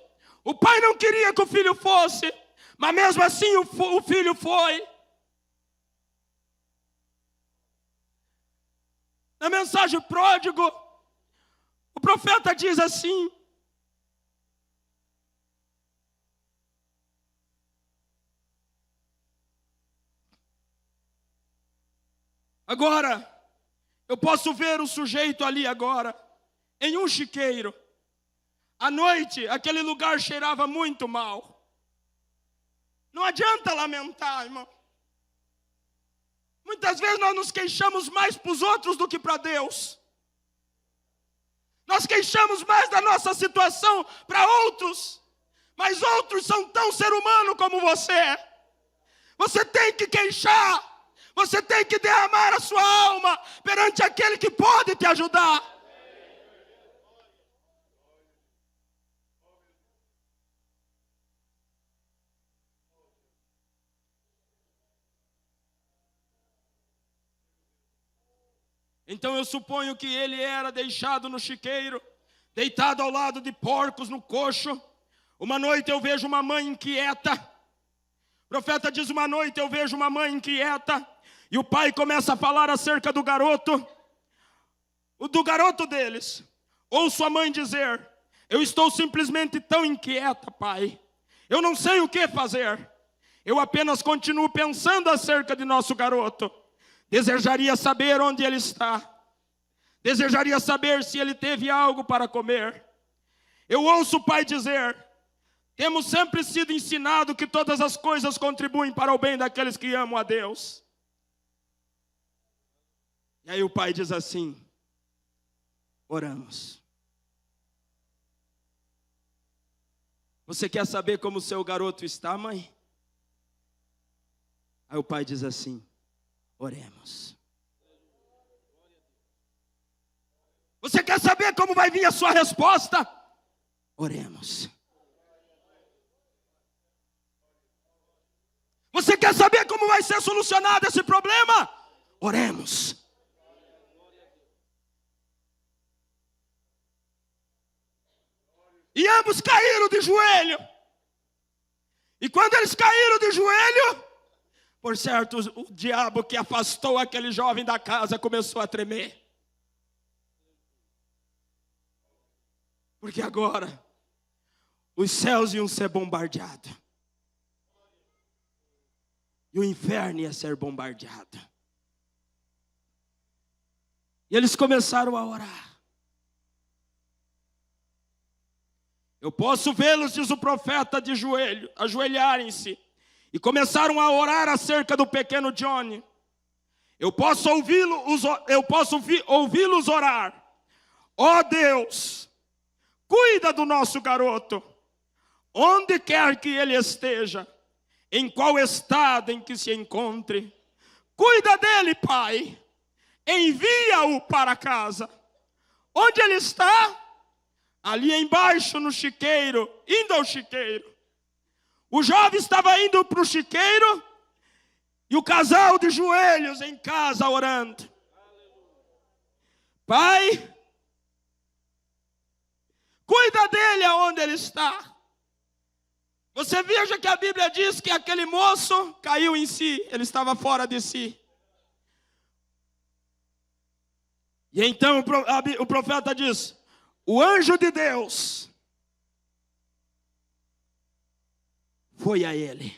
O pai não queria que o filho fosse. Mas mesmo assim o filho foi. Na mensagem pródigo, o profeta diz assim: agora, eu posso ver o sujeito ali agora, em um chiqueiro. À noite, aquele lugar cheirava muito mal. Não adianta lamentar, irmão. Muitas vezes nós nos queixamos mais para os outros do que para Deus. Nós queixamos mais da nossa situação para outros. Mas outros são tão ser humano como você é. Você tem que queixar. Você tem que derramar a sua alma perante aquele que pode te ajudar. Então eu suponho que ele era deixado no chiqueiro, deitado ao lado de porcos no coxo. Uma noite eu vejo uma mãe inquieta. O profeta diz: uma noite eu vejo uma mãe inquieta. E o pai começa a falar acerca do garoto deles. Ouço a mãe dizer: eu estou simplesmente tão inquieta, pai. Eu não sei o que fazer. Eu apenas continuo pensando acerca de nosso garoto. Desejaria saber onde ele está. Desejaria saber se ele teve algo para comer. Eu ouço o pai dizer: temos sempre sido ensinados que todas as coisas contribuem para o bem daqueles que amam a Deus. E aí o pai diz assim: oramos. Você quer saber como o seu garoto está, mãe? Aí o pai diz assim: oremos. Você quer saber como vai vir a sua resposta? Oremos. Você quer saber como vai ser solucionado esse problema? Oremos. E ambos caíram de joelho. E quando eles caíram de joelho, por certo, o diabo que afastou aquele jovem da casa começou a tremer. Porque agora os céus iam ser bombardeados. E o inferno ia ser bombardeado. E eles começaram a orar. Eu posso vê-los, diz o profeta, de joelho, ajoelharem-se. E começaram a orar acerca do pequeno Johnny. Eu posso ouvi-los orar. Ó Deus, cuida do nosso garoto. Onde quer que ele esteja, em qual estado em que se encontre, cuida dele, Pai. Envia-o para casa. Onde ele está? Ali embaixo no chiqueiro, indo ao chiqueiro. O jovem estava indo para o chiqueiro e o casal de joelhos em casa orando. Pai, cuida dele aonde ele está. Você veja que a Bíblia diz que aquele moço caiu em si, ele estava fora de si. E então o profeta diz: o anjo de Deus foi a ele.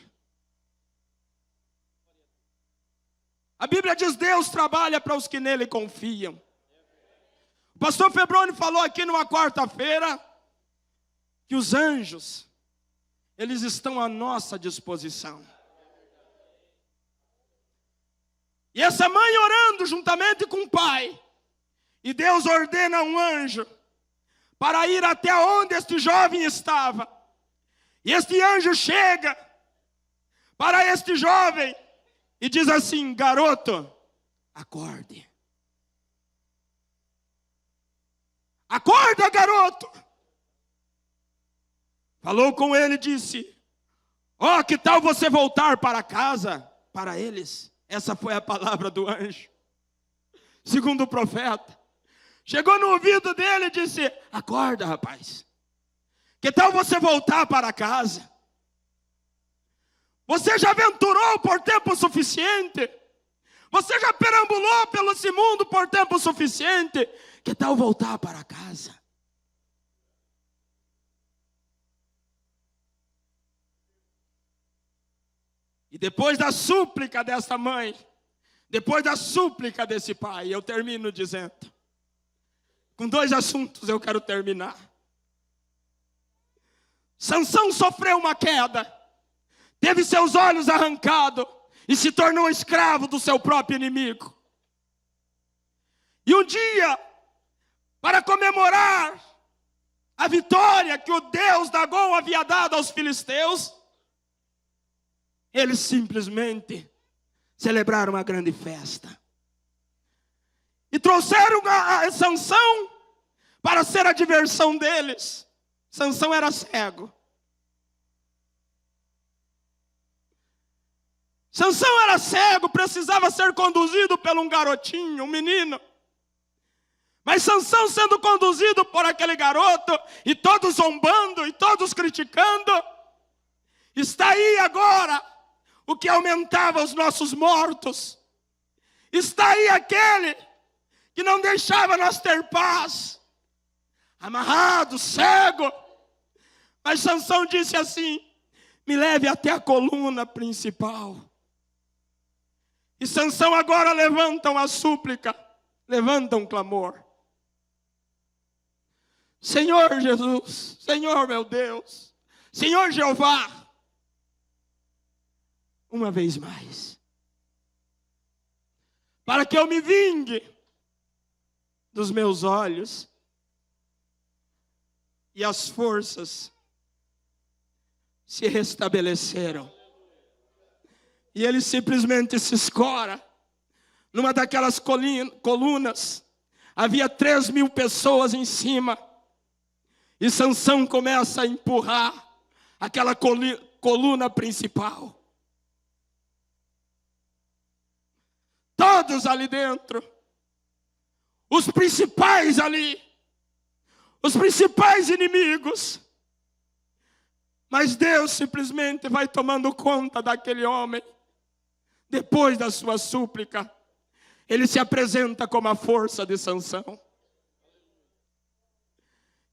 A Bíblia diz: Deus trabalha para os que nele confiam. O pastor Febroni falou aqui numa quarta-feira que os anjos, eles estão à nossa disposição. E essa mãe orando juntamente com o pai, e Deus ordena um anjo para ir até onde este jovem estava. E este anjo chega para este jovem e diz assim: garoto, acorde. Acorda, garoto. Falou com ele e disse: ó, que tal você voltar para casa para eles. Essa foi a palavra do anjo. Segundo o profeta, chegou no ouvido dele e disse: acorda, rapaz. Que tal você voltar para casa? Você já aventurou por tempo suficiente? Você já perambulou pelo esse mundo por tempo suficiente? Que tal voltar para casa? E depois da súplica dessa mãe, depois da súplica desse pai, eu termino dizendo, com 2 assuntos eu quero terminar. Sansão sofreu uma queda, teve seus olhos arrancados e se tornou escravo do seu próprio inimigo. E um dia, para comemorar a vitória que o Deus Dagom havia dado aos filisteus, eles simplesmente celebraram uma grande festa. E trouxeram a Sansão para ser a diversão deles. Sansão era cego. Sansão era cego, precisava ser conduzido por um garotinho, um menino. Mas Sansão sendo conduzido por aquele garoto, e todos zombando, e todos criticando, está aí agora o que aumentava os nossos mortos. Está aí aquele que não deixava nós ter paz. Amarrado, cego. Mas Sansão disse assim: me leve até a coluna principal. E Sansão agora levanta uma súplica, levanta um clamor. Senhor Jesus, Senhor meu Deus, Senhor Jeová, uma vez mais, para que eu me vingue dos meus olhos e as forças se restabeleceram. E ele simplesmente se escora numa daquelas colunas. Havia 3.000 pessoas em cima. E Sansão começa a empurrar aquela coluna principal. Todos ali dentro, os principais ali, os principais inimigos. Mas Deus simplesmente vai tomando conta daquele homem. Depois da sua súplica, ele se apresenta como a força de Sansão.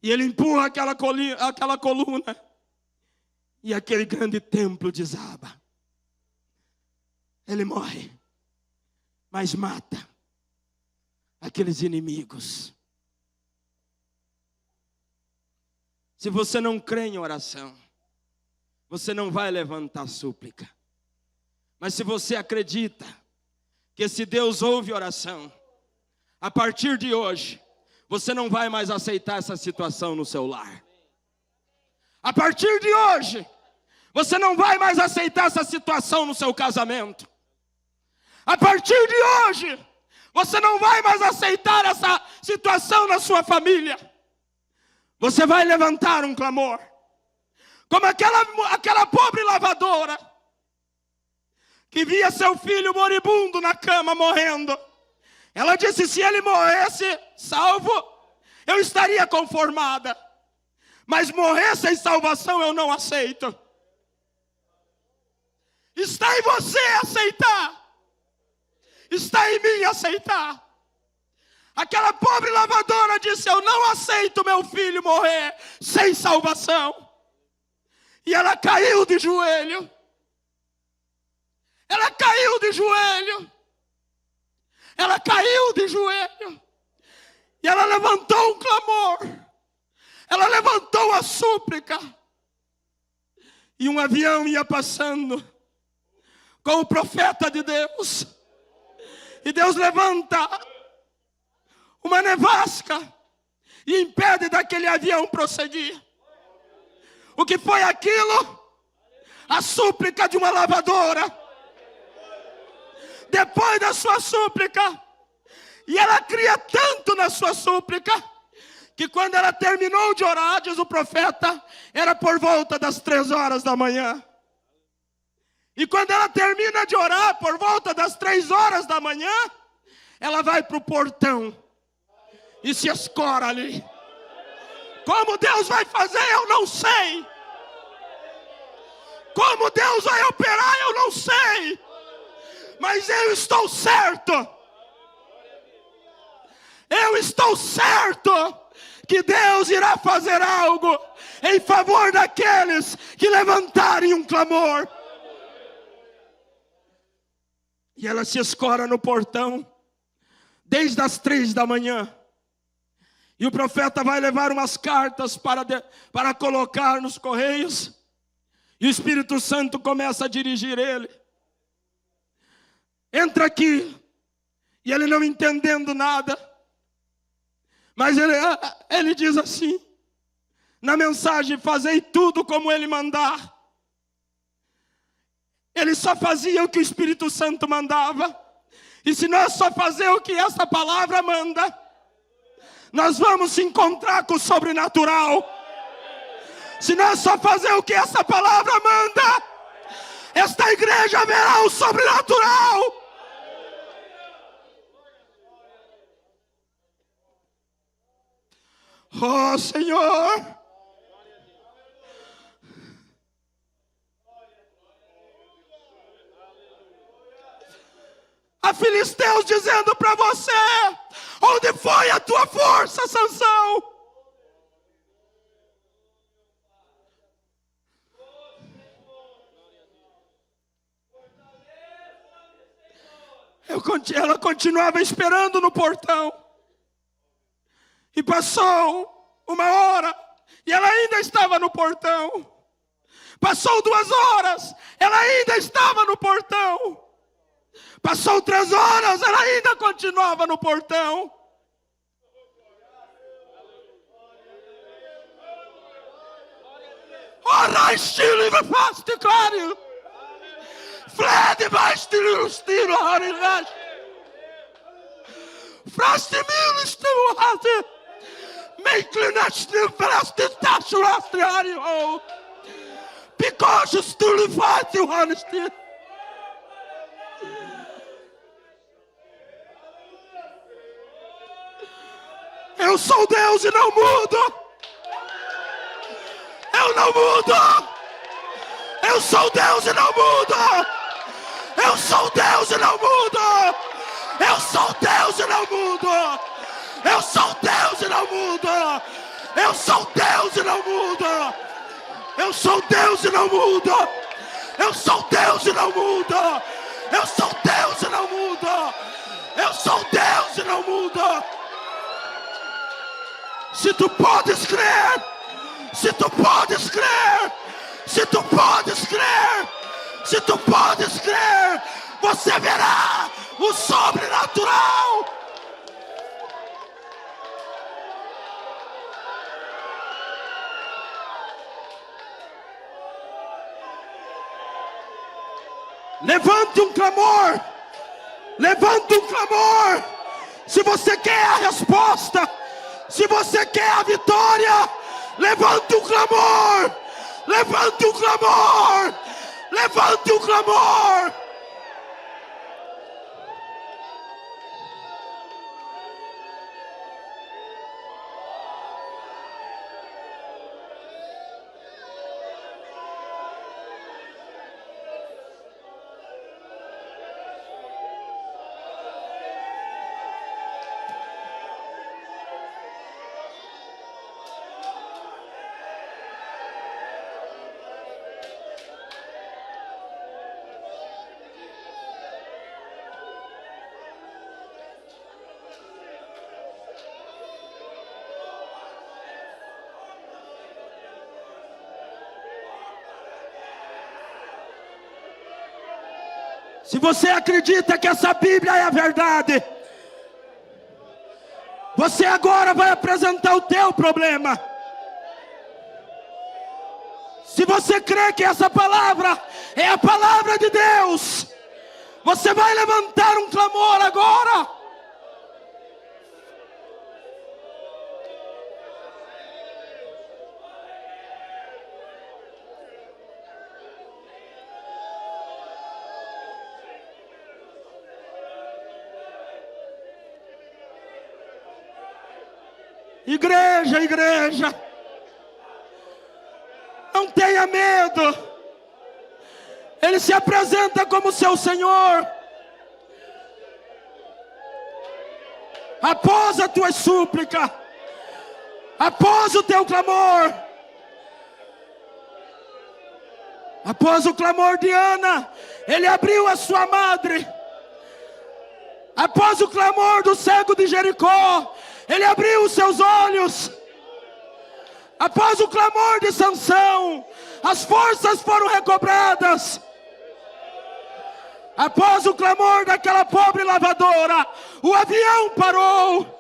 E ele empurra aquela coluna. E aquele grande templo desaba. Ele morre, mas mata aqueles inimigos. Se você não crê em oração, você não vai levantar súplica. Mas se você acredita que esse Deus ouve oração, a partir de hoje, você não vai mais aceitar essa situação no seu lar. A partir de hoje, você não vai mais aceitar essa situação no seu casamento. A partir de hoje, você não vai mais aceitar essa situação na sua família. Você vai levantar um clamor. Como aquela pobre lavadora que via seu filho moribundo na cama morrendo. Ela disse: se ele morresse salvo, eu estaria conformada. Mas morrer sem salvação eu não aceito. Está em você aceitar. Está em mim aceitar. Aquela pobre lavadora disse: eu não aceito meu filho morrer sem salvação. E ela caiu de joelho. Ela caiu de joelho. Ela caiu de joelho. E ela levantou um clamor. Ela levantou a súplica. E um avião ia passando com o profeta de Deus. E Deus levanta uma nevasca e impede daquele avião prosseguir. O que foi aquilo? A súplica de uma lavadora. Depois da sua súplica, e ela cria tanto na sua súplica, que quando ela terminou de orar, diz o profeta, era por volta das 3 horas da manhã. E quando ela termina de orar, por volta das 3 horas da manhã, ela vai para o portão e se escora ali. Como Deus vai fazer, eu não sei. Como Deus vai operar, eu não sei. Mas eu estou certo. Eu estou certo que Deus irá fazer algo em favor daqueles que levantarem um clamor. E ela se escora no portão desde as 3 da manhã. E o profeta vai levar umas cartas para colocar nos correios. E o Espírito Santo começa a dirigir ele. Entra aqui. E ele não entendendo nada. Mas ele diz assim, na mensagem: fazei tudo como ele mandar. Ele só fazia o que o Espírito Santo mandava. E se nós só fazer o que essa palavra manda, nós vamos se encontrar com o sobrenatural. Se nós só fazer o que essa palavra manda, esta igreja verá o sobrenatural. Oh, Senhor. A Filisteus dizendo para você: onde foi a tua força, Sansão? Ela continuava esperando no portão. E passou 1 hora, e ela ainda estava no portão. Passou 2 horas, ela ainda estava no portão. Passou 3 horas, ela ainda continuava no portão. Ora, estilo e fast, claro. Fled mais estilo, Harilash. Fast mil estilo, Hati. Meiklinash, fast tacho, Astriario. Picoche, estilo, fast, honesty. Eu sou Deus e não mudo. Eu não mudo. Eu sou Deus e não mudo. Eu sou Deus e não mudo. Eu sou Deus e não mudo. Eu sou Deus e não mudo. Eu sou Deus e não mudo. Eu sou Deus e não mudo. Eu sou Deus e não mudo. Eu sou Deus e não mudo. Eu sou Deus e não mudo. Se tu podes crer, se tu podes crer, se tu podes crer, se tu podes crer, você verá o sobrenatural. Levante um clamor, levante um clamor. Se você quer a resposta, se você quer a vitória, levante um clamor, levante um clamor, levante um clamor. Se você acredita que essa Bíblia é a verdade, você agora vai apresentar o teu problema. Se você crê que essa palavra é a palavra de Deus, você vai levantar um clamor agora. Igreja, igreja, não tenha medo. Ele se apresenta como seu Senhor. Após a tua súplica, após o teu clamor, após o clamor de Ana, Ele abriu a sua madre. Após o clamor do cego de Jericó, Ele abriu os seus olhos. Após o clamor de Sansão, as forças foram recobradas. Após o clamor daquela pobre lavadora, o avião parou.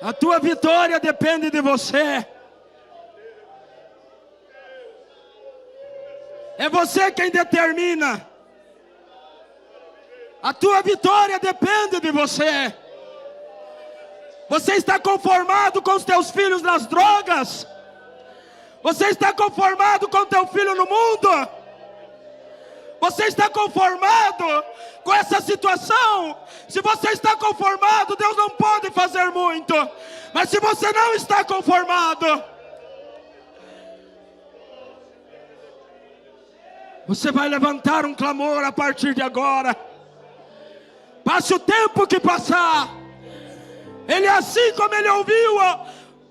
A tua vitória depende de você. É você quem determina. A tua vitória depende de você. Você está conformado com os teus filhos nas drogas? Você está conformado com teu filho no mundo? Você está conformado com essa situação? Se você está conformado, Deus não pode fazer muito. Mas se você não está conformado, você vai levantar um clamor a partir de agora. Passe o tempo que passar. Ele, assim como Ele ouviu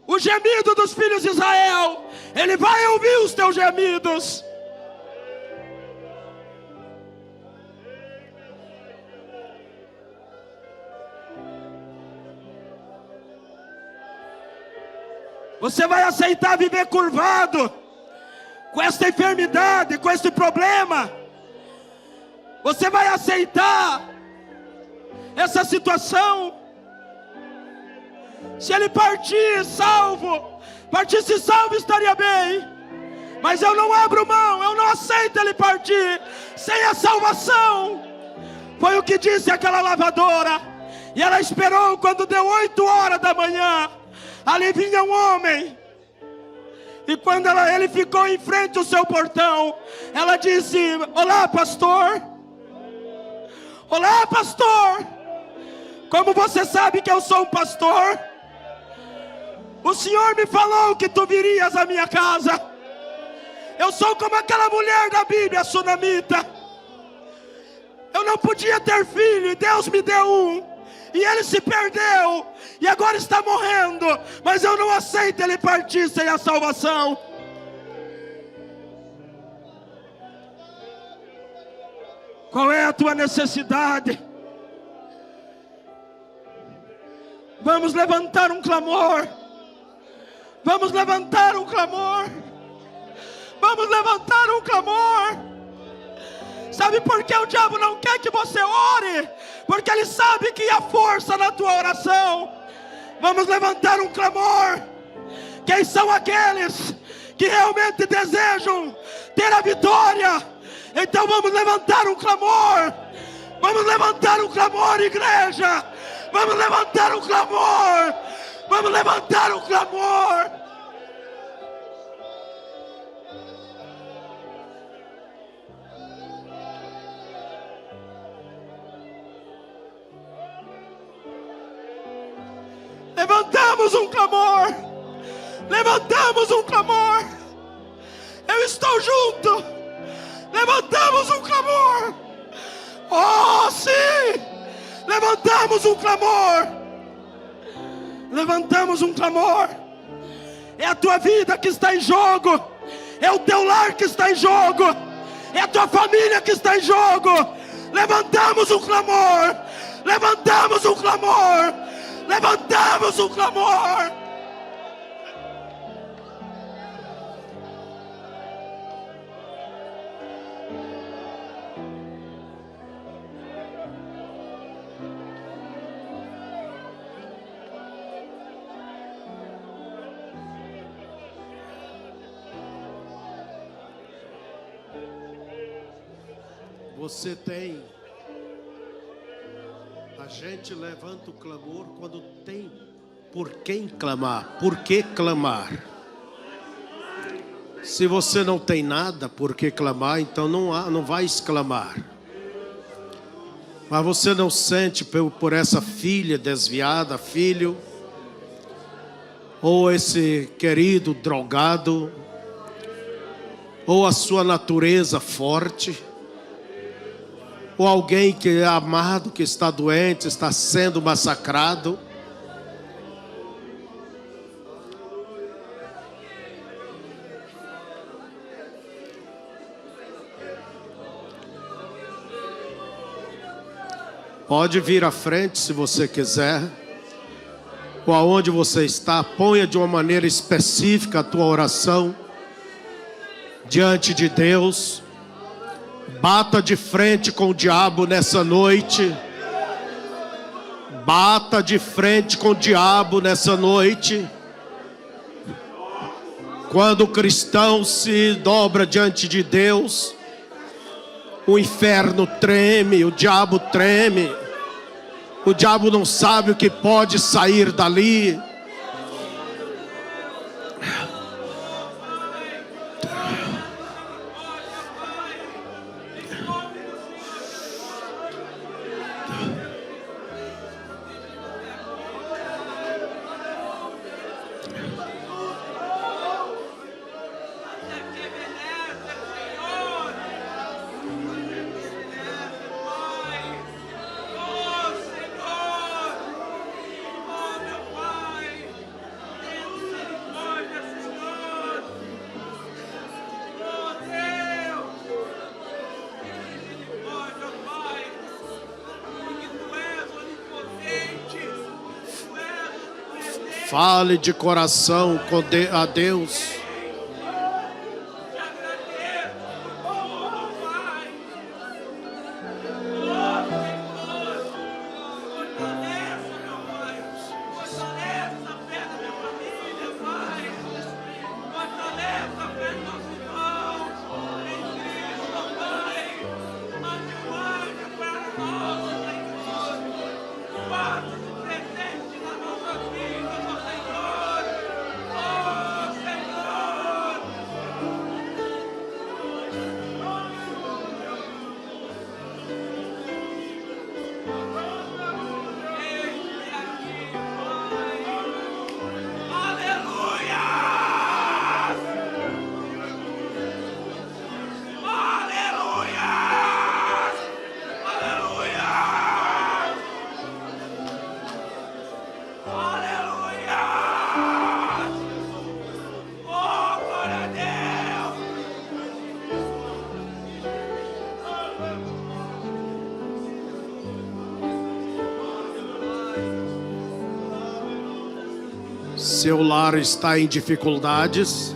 o gemido dos filhos de Israel, Ele vai ouvir os teus gemidos. Você vai aceitar viver curvado com esta enfermidade, com este problema? Você vai aceitar essa situação? Se ele partisse salvo estaria bem. Mas eu não abro mão, eu não aceito ele partir sem a salvação. Foi o que disse aquela lavadora. E ela esperou, quando deu 8 horas da manhã, ali vinha um homem. E quando ele ficou em frente ao seu portão, ela disse: olá, pastor. Olá, pastor. Como você sabe que eu sou um pastor? O Senhor me falou que tu virias à minha casa. Eu sou como aquela mulher da Bíblia, a sunamita. Eu não podia ter filho e Deus me deu um. E ele se perdeu e agora está morrendo. Mas eu não aceito ele partir sem a salvação. Qual é a tua necessidade? Vamos levantar um clamor. Vamos levantar um clamor. Vamos levantar um clamor. Sabe por que o diabo não quer que você ore? Porque ele sabe que há força na tua oração. Vamos levantar um clamor. Quem são aqueles que realmente desejam ter a vitória? Então vamos levantar um clamor. Vamos levantar um clamor, igreja. Vamos levantar um clamor. Vamos levantar um clamor. Levantamos um clamor. Levantamos um clamor. Eu estou junto. Levantamos um clamor. Oh, sim. Levantamos um clamor. Levantamos um clamor. É a tua vida que está em jogo. É o teu lar que está em jogo. É a tua família que está em jogo. Levantamos um clamor. Levantamos um clamor. Levantamos um clamor. você tem. A gente levanta o clamor quando tem por quem clamar. Por que clamar? Se você não tem nada por que clamar, então não vai exclamar. Mas você não sente por essa filha desviada, filho, ou esse querido drogado, ou a sua natureza forte, ou alguém que é amado, que está doente, está sendo massacrado. Pode vir à frente se você quiser, ou aonde você está, ponha de uma maneira específica a tua oração diante de Deus. Bata de frente com o diabo nessa noite. Bata de frente com o diabo nessa noite. Quando o cristão se dobra diante de Deus, o inferno treme, o diabo treme. O diabo não sabe o que pode sair dali. Fale de coração a Deus. Seu lar está em dificuldades.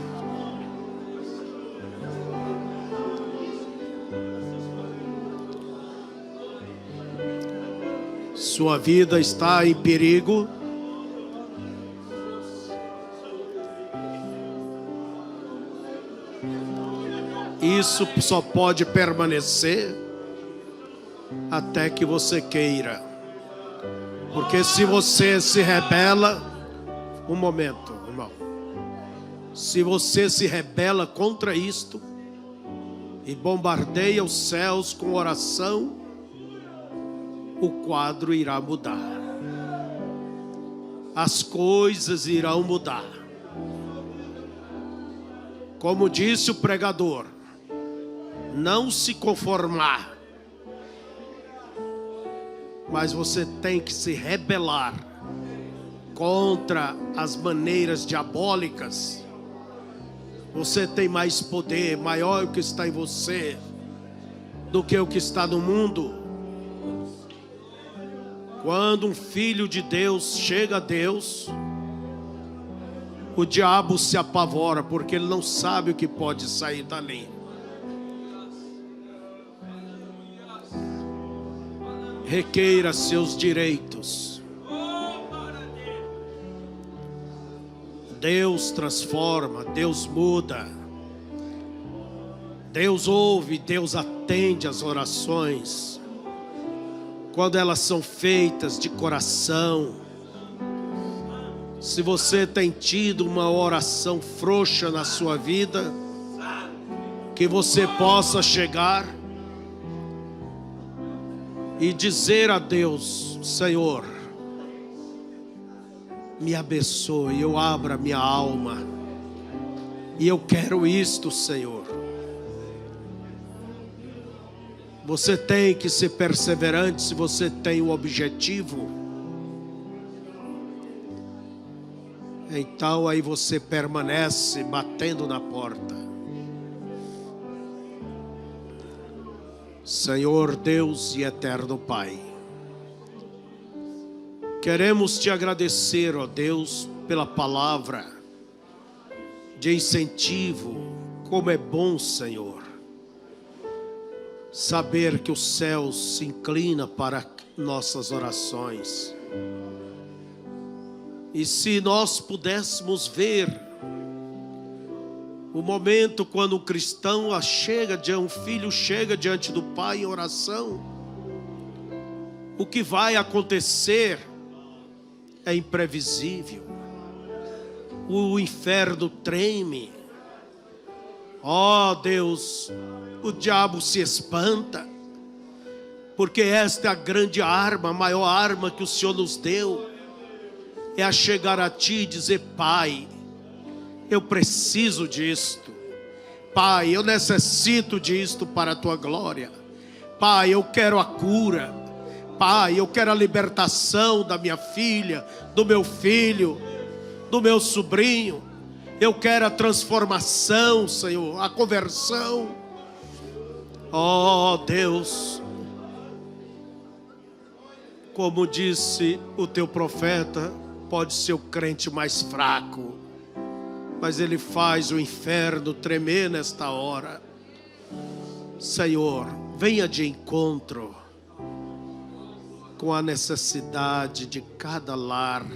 Sua vida está em perigo. Isso só pode permanecer até que você queira. Porque se você se rebela, um momento, irmão. Se você se rebela contra isto e bombardeia os céus com oração, o quadro irá mudar. As coisas irão mudar. Como disse o pregador, não se conformar, mas você tem que se rebelar contra as maneiras diabólicas. Você tem mais poder, maior o que está em você do que o que está no mundo. Quando um filho de Deus chega a Deus, o diabo se apavora, porque ele não sabe o que pode sair dali. Requeira seus direitos. Deus transforma, Deus muda. Deus ouve, Deus atende as orações quando elas são feitas de coração. Se você tem tido uma oração frouxa na sua vida, que você possa chegar e dizer a Deus: Senhor, me abençoe, eu abro a minha alma e eu quero isto, Senhor. Você tem que ser perseverante se você tem um objetivo. Então aí você permanece batendo na porta. Senhor Deus e eterno Pai, queremos te agradecer, ó Deus, pela palavra de incentivo. Como é bom, Senhor, saber que o céu se inclina para nossas orações. E se nós pudéssemos ver o momento quando um cristão um filho chega diante do Pai em oração, o que vai acontecer é imprevisível. O inferno treme. Ó Deus, o diabo se espanta, porque esta é a grande arma, a maior arma que o Senhor nos deu, é a chegar a Ti e dizer: Pai, eu preciso disto. Pai, eu necessito disto para a Tua glória. Pai, eu quero a cura. Pai, eu quero a libertação da minha filha, do meu filho, do meu sobrinho. Eu quero a transformação, Senhor, a conversão. Oh Deus, como disse o Teu profeta, pode ser o crente mais fraco, mas ele faz o inferno tremer nesta hora. Senhor, venha de encontro com a necessidade de cada lar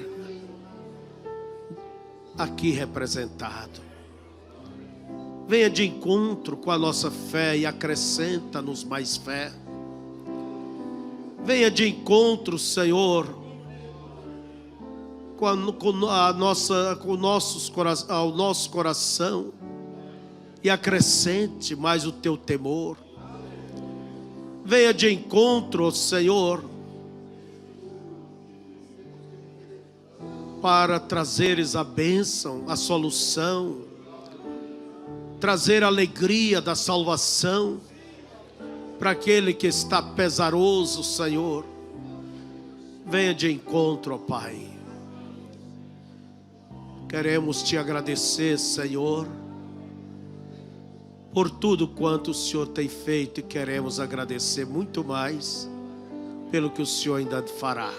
aqui representado. Venha de encontro com a nossa fé e acrescenta-nos mais fé. Venha de encontro, Senhor, ao nosso coração e acrescente mais o Teu temor. Venha de encontro, Senhor, para trazeres a bênção, a solução, trazer a alegria da salvação para aquele que está pesaroso, Senhor. Venha de encontro, ó Pai. Queremos Te agradecer, Senhor, por tudo quanto o Senhor tem feito, e queremos agradecer muito mais pelo que o Senhor ainda fará.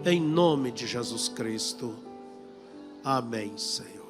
Em nome de Jesus Cristo. Amém, Senhor.